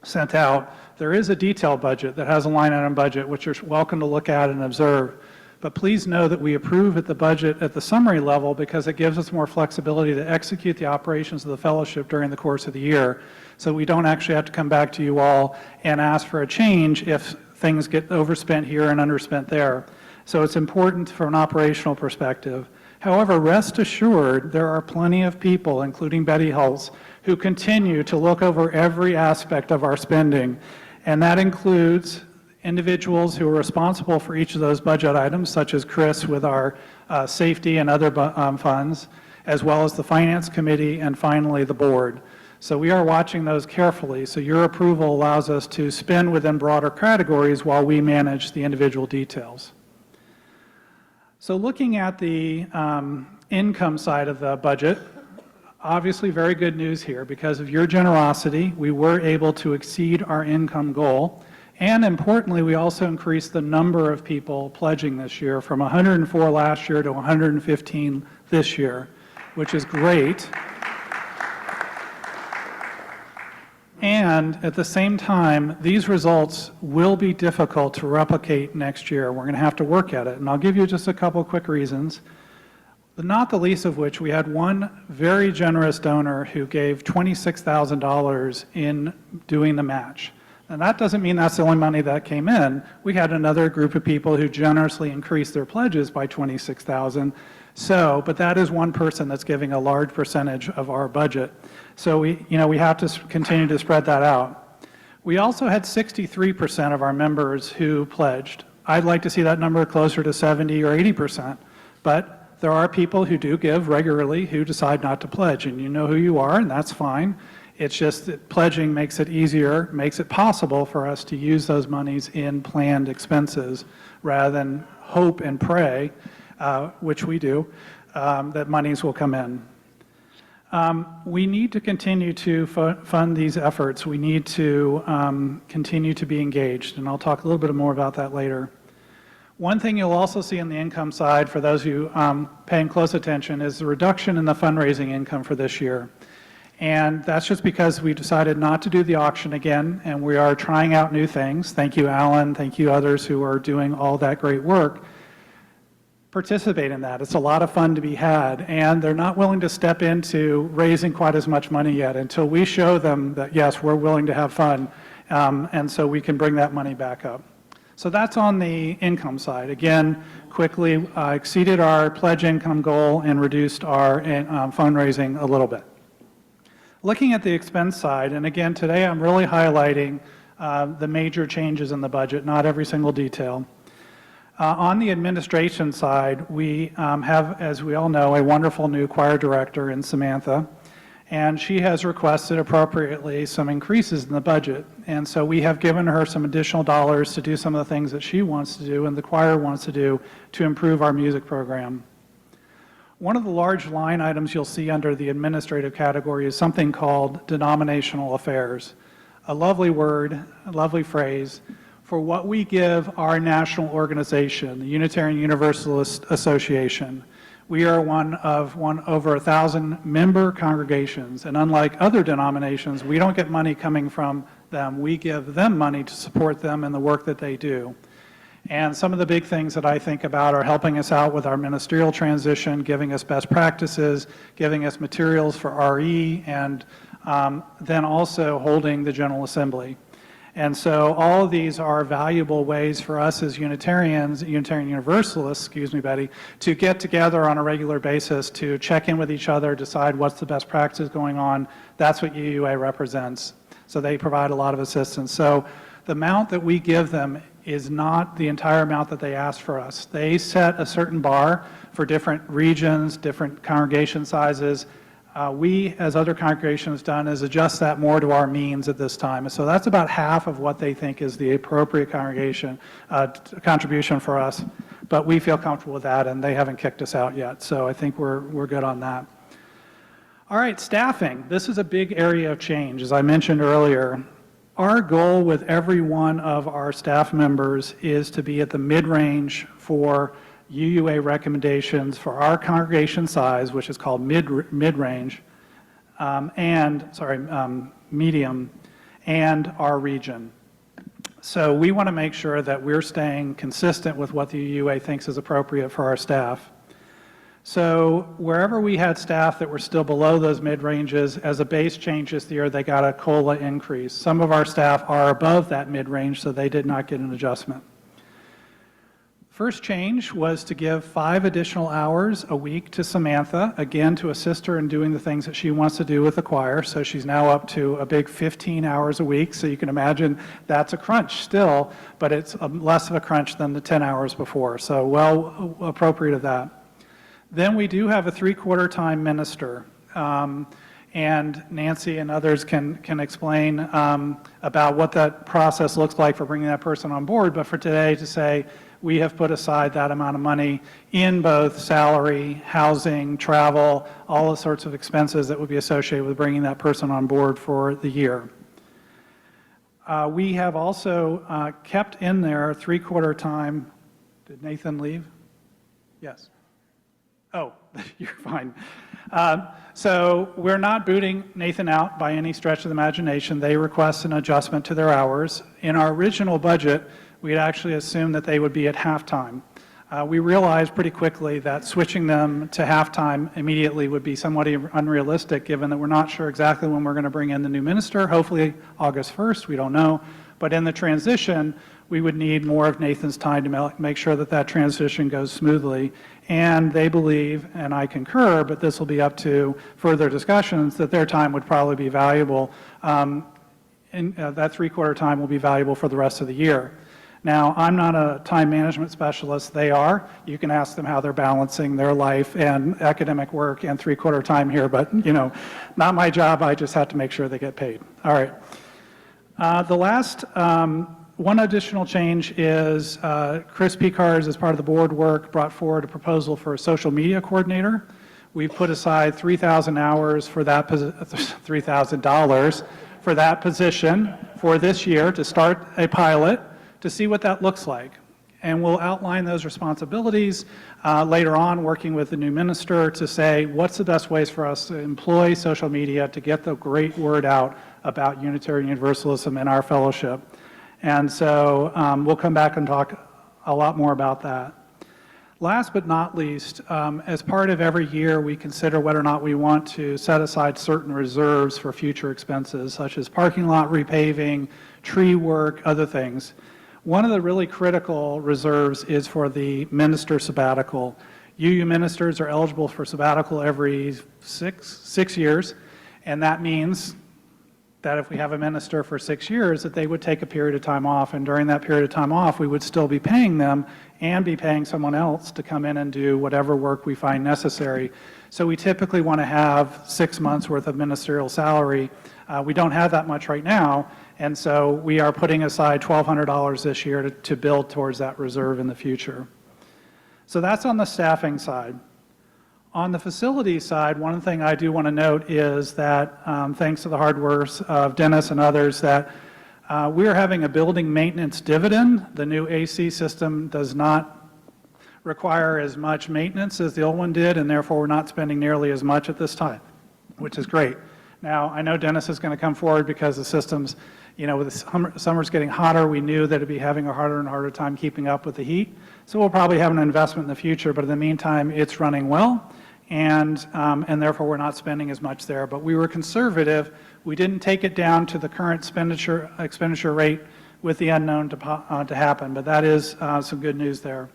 sent out, there is a detailed budget that has a line item budget, which you're welcome to look at and observe. But please know that we approve at the budget at the summary level because it gives us more flexibility to execute the operations of the fellowship during the course of the year. So we don't actually have to come back to you all and ask for a change if things get overspent here and underspent there. So it's important from an operational perspective. However, rest assured, there are plenty of people, including Betty Hulse, who continue to look over every aspect of our spending. And that includes individuals who are responsible for each of those budget items, such as Chris with our safety and other funds, as well as the Finance Committee, and finally the board. So we are watching those carefully. So your approval allows us to spend within broader categories while we manage the individual details. So looking at the income side of the budget, obviously very good news here. Because of your generosity, we were able to exceed our income goal. And importantly, we also increased the number of people pledging this year from 104 last year to 115 this year, which is great. And at the same time, these results will be difficult to replicate next year. We're going to have to work at it. And I'll give you just a couple quick reasons, not the least of which we had one very generous donor who gave $26,000 in doing the match. And that doesn't mean that's the only money that came in. We had another group of people who generously increased their pledges by $26,000. So, but that is one person that's giving a large percentage of our budget. So we have to continue to spread that out. We also had 63% of our members who pledged. I'd like to see that number closer to 70 or 80%. But there are people who do give regularly who decide not to pledge, and you know who you are, and that's fine. It's just that pledging makes it easier, makes it possible for us to use those monies in planned expenses rather than hope and pray, which we do, that monies will come in. We need to continue to fund these efforts. We need to continue to be engaged, and I'll talk a little bit more about that later. One thing you'll also see on the income side, for those who paying close attention, is the reduction in the fundraising income for this year. And that's just because we decided not to do the auction again, and we are trying out new things. Thank you, Alan. Thank you, others who are doing all that great work. Participate in that. It's a lot of fun to be had, and they're not willing to step into raising quite as much money yet until we show them that, yes, we're willing to have fun, and so we can bring that money back up. So that's on the income side. Again, quickly exceeded our pledge income goal and reduced our fundraising a little bit. Looking at the expense side, and again, today I'm really highlighting the major changes in the budget, not every single detail. On the administration side, we have, as we all know, a wonderful new choir director in Samantha, and she has requested appropriately some increases in the budget. And so we have given her some additional dollars to do some of the things that she wants to do and the choir wants to do to improve our music program. One of the large line items you'll see under the administrative category is something called denominational affairs. A lovely word, a lovely phrase for what we give our national organization, the Unitarian Universalist Association. We are one of over 1,000 member congregations, and unlike other denominations, we don't get money coming from them. We give them money to support them in the work that they do. And some of the big things that I think about are helping us out with our ministerial transition, giving us best practices, giving us materials for RE, and then also holding the General Assembly. And so all of these are valuable ways for us as Unitarians, Unitarian Universalists, excuse me, Betty, to get together on a regular basis to check in with each other, decide what's the best practice going on. That's what UUA represents. So they provide a lot of assistance. So the amount that we give them is not the entire amount that they ask for us. They set a certain bar for different regions, different congregation sizes. We, as other congregations, done is adjust that more to our means at this time. So that's about half of what they think is the appropriate congregation contribution for us. But we feel comfortable with that, and they haven't kicked us out yet. So I think we're good on that. All right, staffing. This is a big area of change, as I mentioned earlier. Our goal with every one of our staff members is to be at the mid-range for UUA recommendations for our congregation size, which is called mid-range, medium, and our region. So we want to make sure that we're staying consistent with what the UUA thinks is appropriate for our staff. So wherever we had staff that were still below those mid-ranges, as a base change this year, they got a COLA increase. Some of our staff are above that mid-range, so they did not get an adjustment. First change was to give 5 additional hours a week to Samantha, again to assist her in doing the things that she wants to do with the choir. So she's now up to a big 15 hours a week. So you can imagine that's a crunch still, but it's less of a crunch than the 10 hours before. So well appropriate of that. Then we do have a 3/4 time minister. And Nancy and others can explain about what that process looks like for bringing that person on board. But for today, to say we have put aside that amount of money in both salary, housing, travel, all the sorts of expenses that would be associated with bringing that person on board for the year. We have also kept in there 3/4 time. Did Nathan leave? Yes. Oh, you're fine. So we're not booting Nathan out by any stretch of the imagination. They request an adjustment to their hours. In our original budget, we had actually assumed that they would be at halftime. We realized pretty quickly that switching them to halftime immediately would be somewhat unrealistic, given that we're not sure exactly when we're going to bring in the new minister, hopefully August 1st, we don't know. But in the transition, we would need more of Nathan's time to make sure that that transition goes smoothly. And they believe, and I concur, but this will be up to further discussions, that their time would probably be valuable. And that 3/4 time will be valuable for the rest of the year. Now, I'm not a time management specialist. They are. You can ask them how they're balancing their life and academic work and 3/4 time here, but, not my job. I just have to make sure they get paid. All right. The last one additional change is Chris Picards, as part of the board work, brought forward a proposal for a social media coordinator. We've put aside 3,000 hours for that, $3,000 for that position for this year to start a pilot to see what that looks like. And we'll outline those responsibilities later on, working with the new minister to say what's the best ways for us to employ social media to get the great word out about Unitarian Universalism in our fellowship. And so we'll come back and talk a lot more about that. Last but not least, as part of every year, we consider whether or not we want to set aside certain reserves for future expenses, such as parking lot repaving, tree work, other things. One of the really critical reserves is for the minister sabbatical. UU ministers are eligible for sabbatical every six years, and that means that if we have a minister for 6 years, that they would take a period of time off, and during that period of time off, we would still be paying them and be paying someone else to come in and do whatever work we find necessary. So we typically want to have 6 months worth of ministerial salary. We don't have that much right now, and so we are putting aside $1,200 this year to build towards that reserve in the future. So that's on the staffing side. On the facility side, one thing I do want to note is that thanks to the hard work of Dennis and others, that we are having a building maintenance dividend. The new AC system does not require as much maintenance as the old one did, and therefore we're not spending nearly as much at this time, which is great. Now, I know Dennis is going to come forward because the systems, with the summer's getting hotter, we knew that it'd be having a harder and harder time keeping up with the heat. So we'll probably have an investment in the future, but in the meantime, it's running well, and therefore we're not spending as much there. But we were conservative. We didn't take it down to the current expenditure rate with the unknown to happen, but that is some good news there.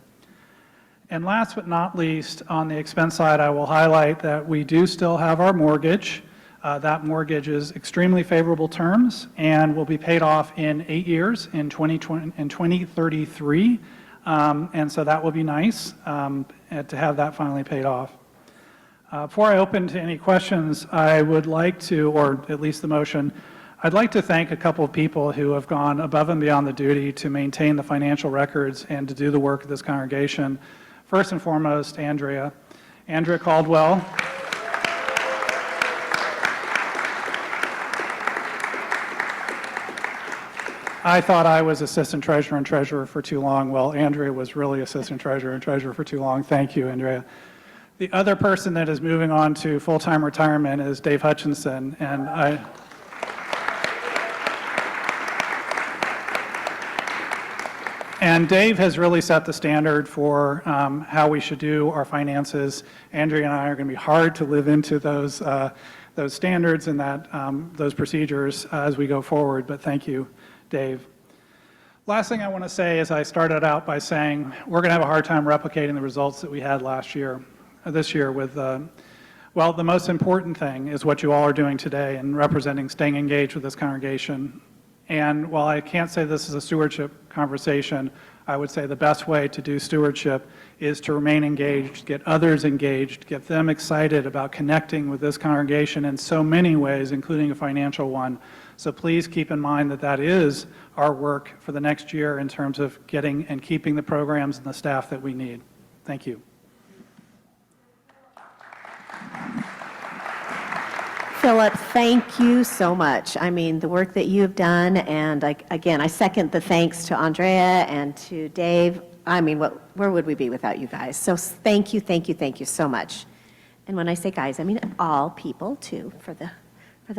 And last but not least, on the expense side, I will highlight that we do still have our mortgage. That mortgage is extremely favorable terms and will be paid off in 8 years in 2033. And so that will be nice to have that finally paid off. Before I open to any questions, I would like to, or at least the motion, I'd like to thank a couple of people who have gone above and beyond the duty to maintain the financial records and to do the work of this congregation. First and foremost, Andrea Caldwell. I thought I was assistant treasurer and treasurer for too long. Well, Andrea was really assistant treasurer and treasurer for too long. Thank you, Andrea. The other person that is moving on to full-time retirement is Dave Hutchinson, and Dave has really set the standard for how we should do our finances. Andrea and I are going to be hard to live into those standards and those procedures as we go forward, but thank you, Dave. Last thing I want to say is I started out by saying we're going to have a hard time replicating the results that we had this year with, well, the most important thing is what you all are doing today and representing, staying engaged with this congregation. And while I can't say this is a stewardship conversation, I would say the best way to do stewardship is to remain engaged, get others engaged, get them excited about connecting with this congregation in so many ways, including a financial one. So please keep in mind that that is our work for the next year in terms of getting and keeping the programs and the staff that we need. Thank you. Philip, thank you so much. I mean, the work that you have done, and again, I second the thanks to Andrea and to Dave. I mean, where would we be without you guys? So thank you so much. And when I say guys, I mean all people too, for the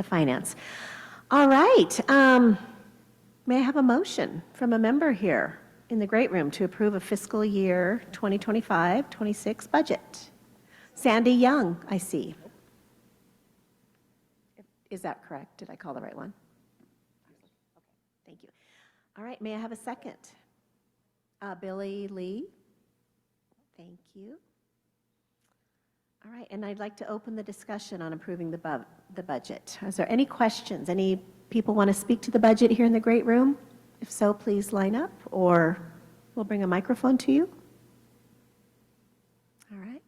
finance. All right. May I have a motion from a member here in the great room to approve a fiscal year 2025-26 budget? Sandy Young, I see. Is that correct? Did I call the right one? Okay, thank you. All right, may I have a second? Billy Lee. Thank you. All right, and I'd like to open the discussion on approving the budget. Is there any questions? Any people want to speak to the budget here in the great room? If so, please line up, or we'll bring a microphone to you. All right,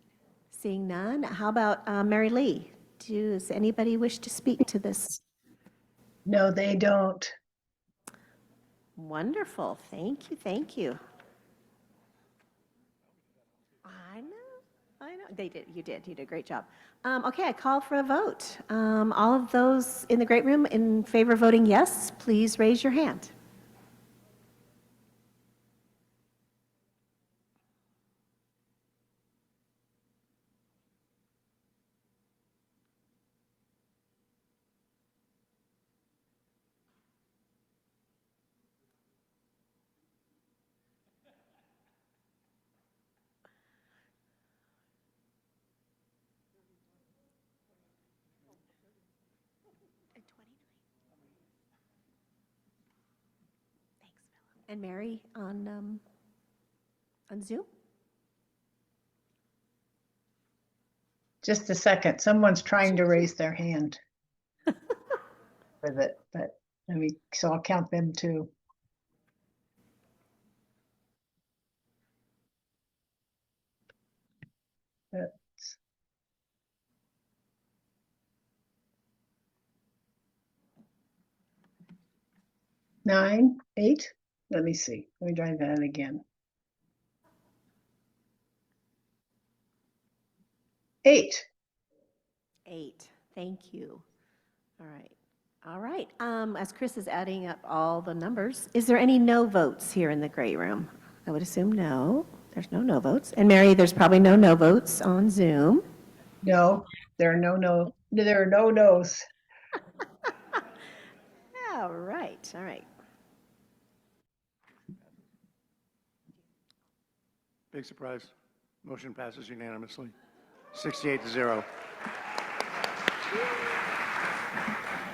seeing none. How about Mary Lee? Does anybody wish to speak to this? No, they don't. Wonderful. Thank you. I know. You did a great job. Okay, I call for a vote. All of those in the great room in favor of voting yes, please raise your hand. And Mary on Zoom? Just a second. Someone's trying to raise their hand with it, but so I'll count them too. That's 9, 8. Let me see. Let me try that again. 8. 8. Thank you. All right. As Chris is adding up all the numbers, is there any no votes here in the great room? I would assume no. There's no votes. And Mary, there's probably no votes on Zoom. No, there are there are no no's. All right, all right. Big surprise. Motion passes unanimously, 68-0.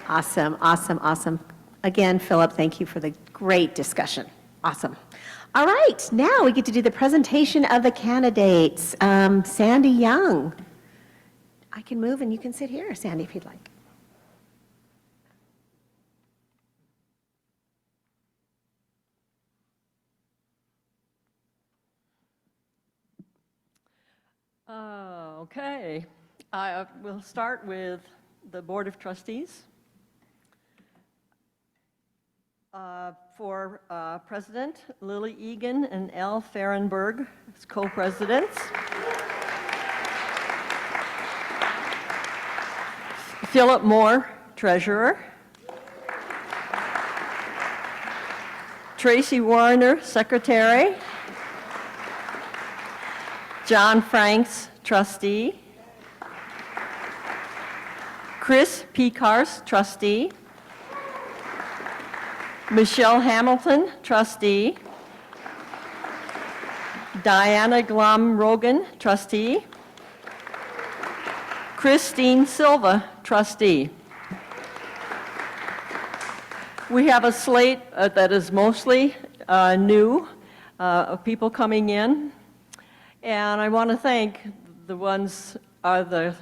Awesome, awesome, awesome. Again, Philip, thank you for the great discussion. Awesome. All right, now we get to do the presentation of the candidates. Sandy Young. I can move and you can sit here, Sandy, if you'd like. Okay, I will start with the Board of Trustees. For President, Lily Egan and Al Fahrenberg as co-presidents. Philip Moore, Treasurer. Tracy Warner, Secretary. John Franks, Trustee. Chris Pekars, Trustee. Michelle Hamilton, Trustee. Diana Glom Rogan, Trustee. Christine Silva, Trustee. We have a slate that is mostly new, of people coming in. And I want to thank the ones, the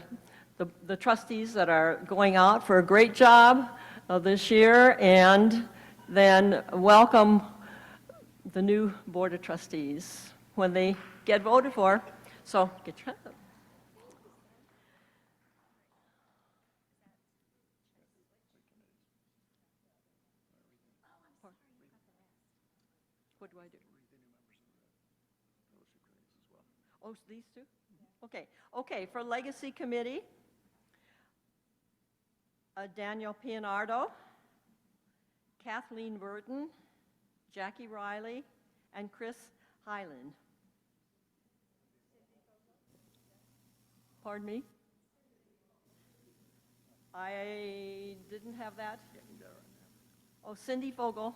trustees that are going out for a great job this year, and then welcome the new Board of Trustees when they get voted for. So get your hand up. What do I do? Oh, these two? Okay, okay, for Legacy Committee, Daniel Pianardo, Kathleen Burton, Jackie Riley, and Chris Hyland. Pardon me? I didn't have that. Oh, Cindy Fogel.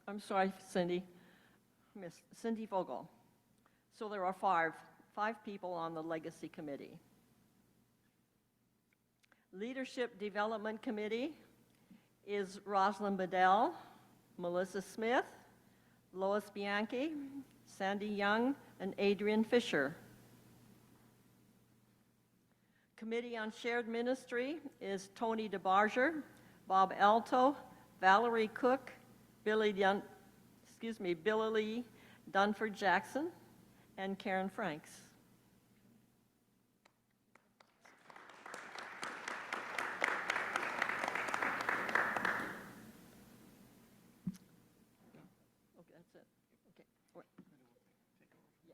I'm sorry, Cindy. Miss Cindy Fogel. So there are five people on the Legacy Committee. Leadership Development Committee is Rosalind Bedell, Melissa Smith, Lois Bianchi, Sandy Young, and Adrian Fisher. Committee on Shared Ministry is Tony DeBarger, Bob Alto, Valerie Cook, Billy Dunford Jackson, and Karen Franks. Okay, that's it. Okay. Wait. Yeah.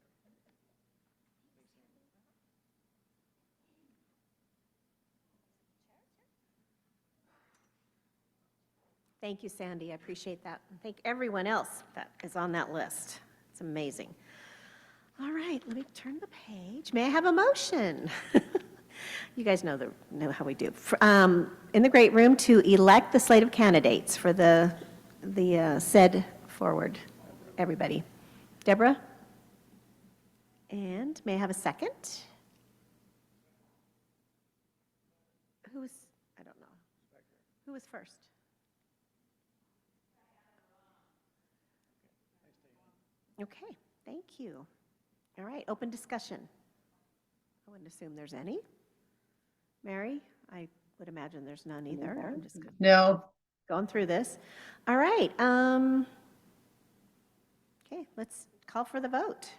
Thank you, Sandy. I appreciate that. And thank everyone else that is on that list. It's amazing. All right, let me turn the page. May I have a motion? You guys know how we do. In the great room to elect the slate of candidates for the said forward. Everybody. Deborah? And may I have a second? I don't know. Who was first? Okay, thank you. All right, open discussion. I wouldn't assume there's any. Mary, I would imagine there's none either. I'm just No, going through this. All right. Okay, let's call for the vote.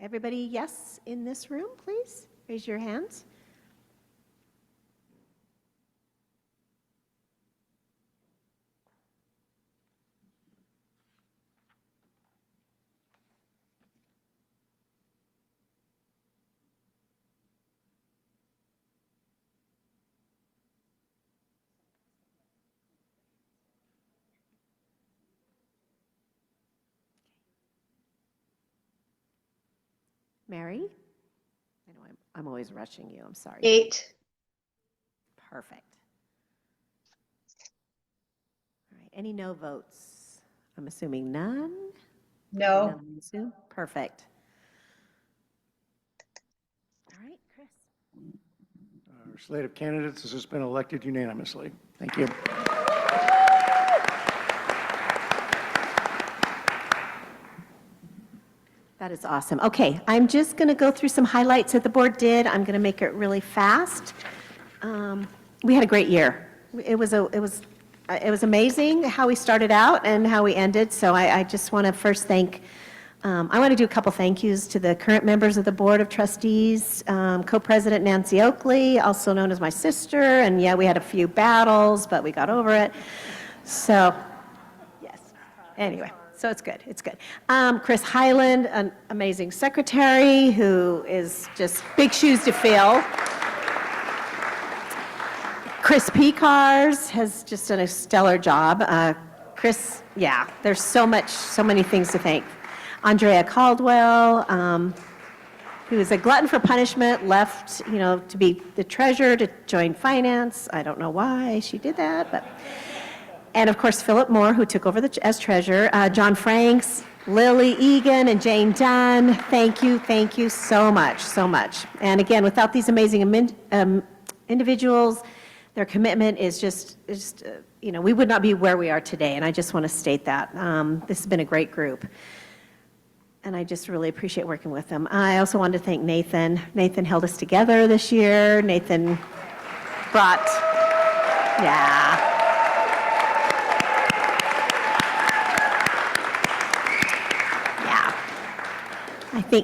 Everybody yes in this room, please? Raise your hands. Mary? I know I'm always rushing you, I'm sorry. 8. Perfect. All right, any no votes? I'm assuming none? No. None on Zoom? Perfect. All right, Chris. Our slate of candidates has been elected unanimously. Thank you. That is awesome. Okay, I'm just going to go through some highlights that the board did. I'm going to make it really fast. We had a great year. It was amazing how we started out and how we ended. So I just want to first thank. I want to do a couple thank yous to the current members of the Board of Trustees, Co-President Nancy Oakley, also known as my sister, and yeah, we had a few battles, but we got over it. So, yes. Anyway, so it's good, it's good. Chris Highland, an amazing secretary who is just big shoes to fill. Chris Pecars has just done a stellar job. Chris, yeah, there's so many things to thank. Andrea Caldwell, who is a glutton for punishment, left, to be the treasurer to join finance. I don't know why she did that, but. And of course, Philip Moore, who took over as treasurer. John Franks, Lily Egan, and Jane Dunn. Thank you so much, so much. And again, without these amazing individuals, their commitment is just we would not be where we are today. And I just want to state that. This has been a great group. And I just really appreciate working with them. I also wanted to thank Nathan. Nathan held us together this year. Nathan brought, yeah.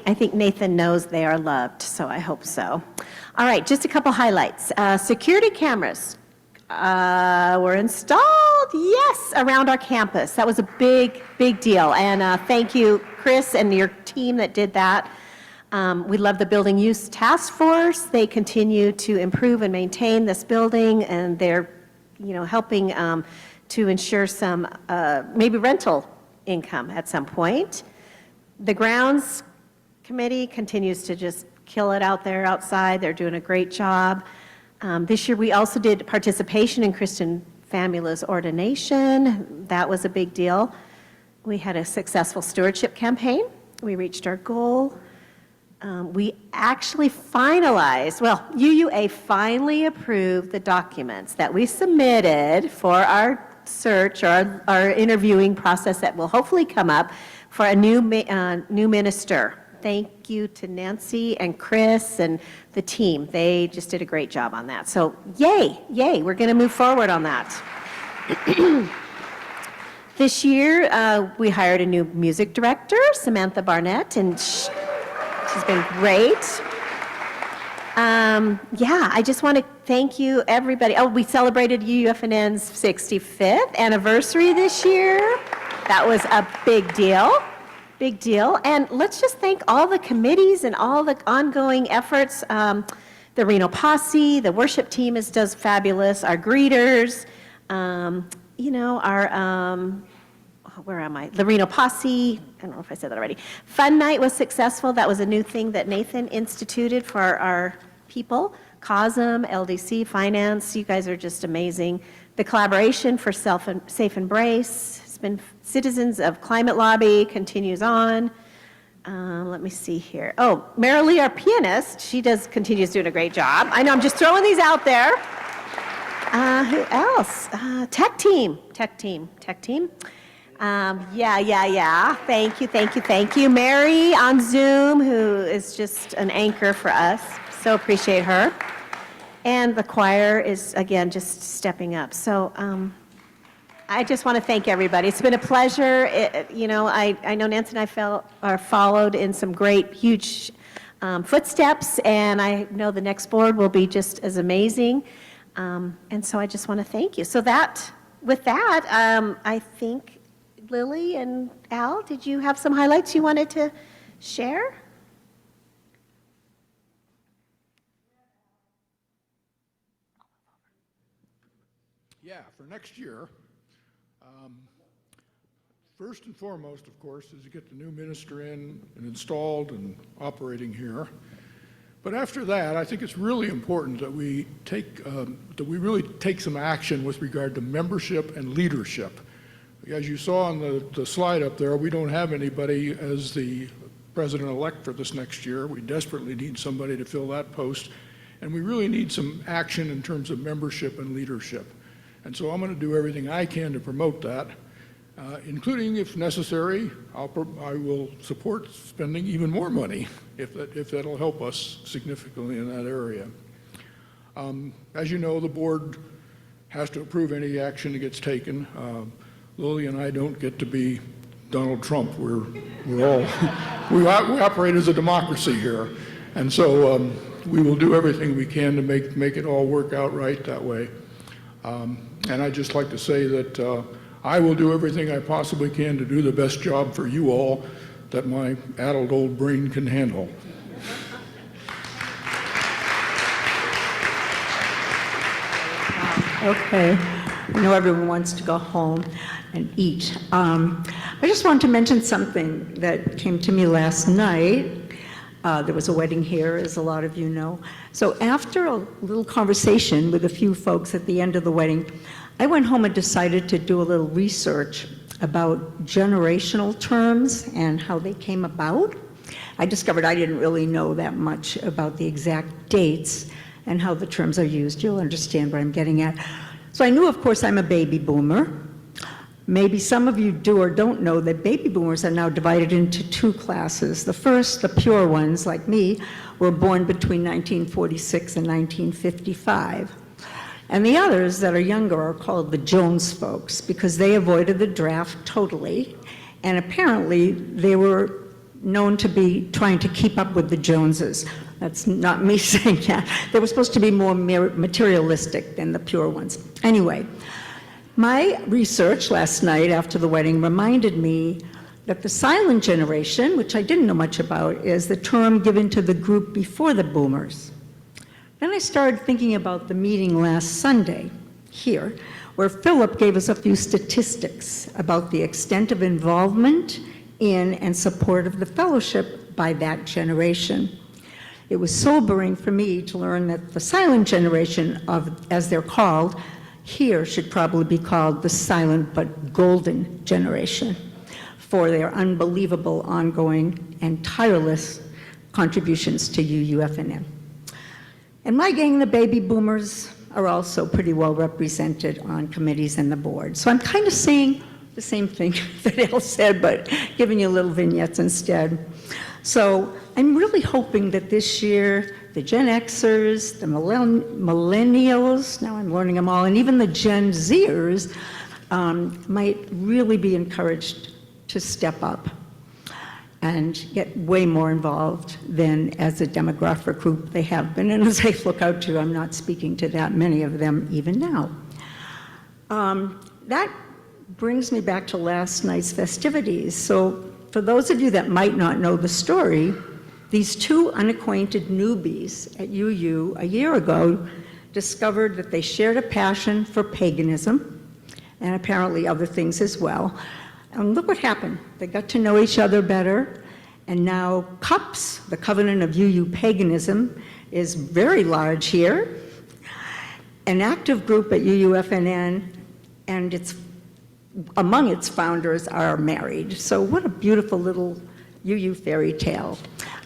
I think Nathan knows they are loved, so I hope so. All right, just a couple highlights. Security cameras were installed, yes, around our campus. That was a big deal. And thank you, Chris, and your team that did that. We love the Building Use Task Force. They continue to improve and maintain this building, and they're, helping to ensure some maybe rental income at some point. The Grounds Committee continues to just kill it out there outside. They're doing a great job. This year we also did participation in Kristen Famula's ordination. That was a big deal. We had a successful stewardship campaign. We reached our goal. We actually finalized, UUA finally approved the documents that we submitted for our search or our interviewing process that will hopefully come up for a new minister. Thank you to Nancy and Chris and the team. They just did a great job on that. So yay, we're going to move forward on that. This year, we hired a new music director, Samantha Barnett, and she's been great. I just want to thank you, everybody. Oh, we celebrated UUFNN's 65th anniversary this year. That was a big deal. Big deal. And let's just thank all the committees and all the ongoing efforts. The Reno Posse, the worship team does fabulous. Our greeters, where am I? The Reno Posse, I don't know if I said that already. Fun Night was successful. That was a new thing that Nathan instituted for our people. COSM, LDC, Finance, you guys are just amazing. The collaboration for Safe Embrace. Citizens of Climate Lobby continues on. Let me see here. Oh, Marilee, our pianist, she continues doing a great job. I know, I'm just throwing these out there. Who else? Tech team. Yeah. Thank you. Mary on Zoom, who is just an anchor for us. So appreciate her. And the choir is, again, just stepping up. So, I just want to thank everybody. It's been a pleasure. I know Nancy and I are followed in some great, huge footsteps, and I know the next board will be just as amazing. And so I just want to thank you. So with that, I think Lily and Al, did you have some highlights you wanted to share? Yeah, for next year, First and foremost, of course, is to get the new minister in and installed and operating here. But after that, I think it's really important that we really take some action with regard to membership and leadership. As you saw on the slide up there, we don't have anybody as the president-elect for this next year. We desperately need somebody to fill that post, and we really need some action in terms of membership and leadership. And so I'm going to do everything I can to promote that, including, if necessary, I will support spending even more money if that'll help us significantly in that area. As you know, the board has to approve any action that gets taken. Lily and I don't get to be Donald Trump. We're all, we operate as a democracy here. And so we will do everything we can to make it all work out right that way. And I'd just like to say that I will do everything I possibly can to do the best job for you all that my addled old brain can handle. Okay. I know everyone wants to go home and eat. I just wanted to mention something that came to me last night. There was a wedding here, as a lot of you know. So after a little conversation with a few folks at the end of the wedding, I went home and decided to do a little research about generational terms and how they came about. I discovered I didn't really know that much about the exact dates and how the terms are used. You'll understand what I'm getting at. So I knew, of course, I'm a baby boomer. Maybe some of you do or don't know that baby boomers are now divided into two classes. The first, the pure ones, like me, were born between 1946 and 1955. And the others that are younger are called the Jones folks because they avoided the draft totally. And apparently, they were known to be trying to keep up with the Joneses. That's not me saying that. They were supposed to be more materialistic than the pure ones. Anyway, my research last night after the wedding reminded me that the silent generation, which I didn't know much about, is the term given to the group before the boomers. Then I started thinking about the meeting last Sunday here, where Philip gave us a few statistics about the extent of involvement in and support of the fellowship by that generation. It was sobering for me to learn that the silent generation, as they're called, here should probably be called the silent but golden generation for their unbelievable, ongoing, and tireless contributions to UUFNN. And my gang, the baby boomers, are also pretty well represented on committees and the board. So I'm kind of saying the same thing that Al said, but giving you little vignettes instead. So I'm really hoping that this year, the Gen Xers, the millennials, now I'm learning them all, and even the Gen Zers might really be encouraged to step up and get way more involved than as a demographic group they have been. And as I look out to, I'm not speaking to that many of them even now. That brings me back to last night's festivities. So for those of you that might not know the story, these two unacquainted newbies at UU a year ago discovered that they shared a passion for paganism and apparently other things as well. And look what happened. They got to know each other better, and now CUPS, the Covenant of UU Paganism, is very large here, an active group at UUFNN, and among its founders are married. So what a beautiful little UU fairy tale.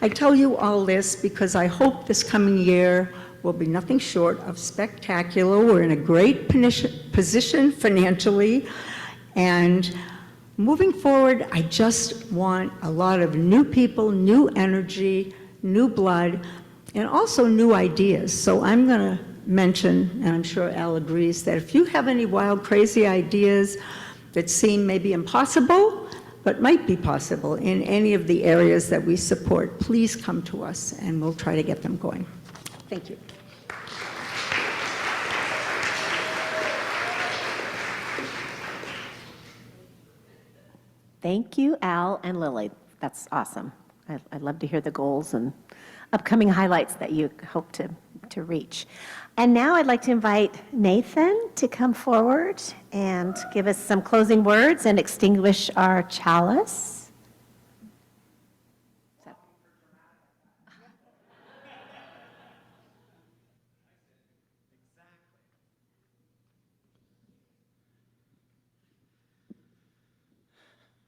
I tell you all this because I hope this coming year will be nothing short of spectacular. We're in a great position financially, and moving forward, I just want a lot of new people, new energy, new blood, and also new ideas. So I'm going to mention, and I'm sure Al agrees, that if you have any wild, crazy ideas that seem maybe impossible, but might be possible in any of the areas that we support, please come to us and we'll try to get them going. Thank you. Thank you, Al and Lily. That's awesome. I'd love to hear the goals and upcoming highlights that you hope to to reach. And now I'd like to invite Nathan to come forward and give us some closing words and extinguish our chalice.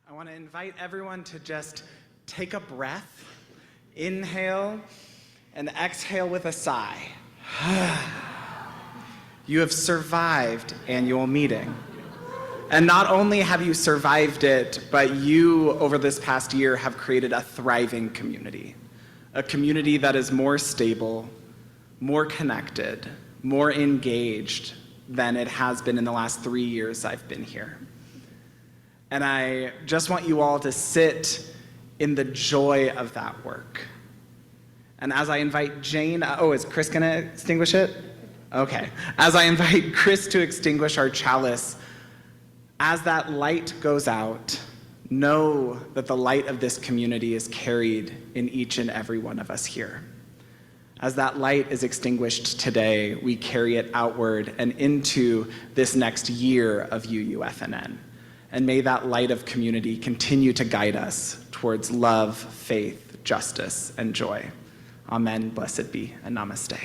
I want to invite everyone to just take a breath, inhale, and exhale with a sigh. You have survived annual meeting. And not only have you survived it, but you, over this past year, have created a thriving community. A community that is more stable, more connected, more engaged than it has been in the last 3 years I've been here. And I just want you all to sit in the joy of that work. And as I invite Jane, is Chris gonna extinguish it? Okay. As I invite Chris to extinguish our chalice, as that light goes out, know that the light of this community is carried in each and every one of us here. As that light is extinguished today, we carry it outward and into this next year of UUFNN. And may that light of community continue to guide us towards love, faith, justice, and joy. Amen, blessed be, and namaste.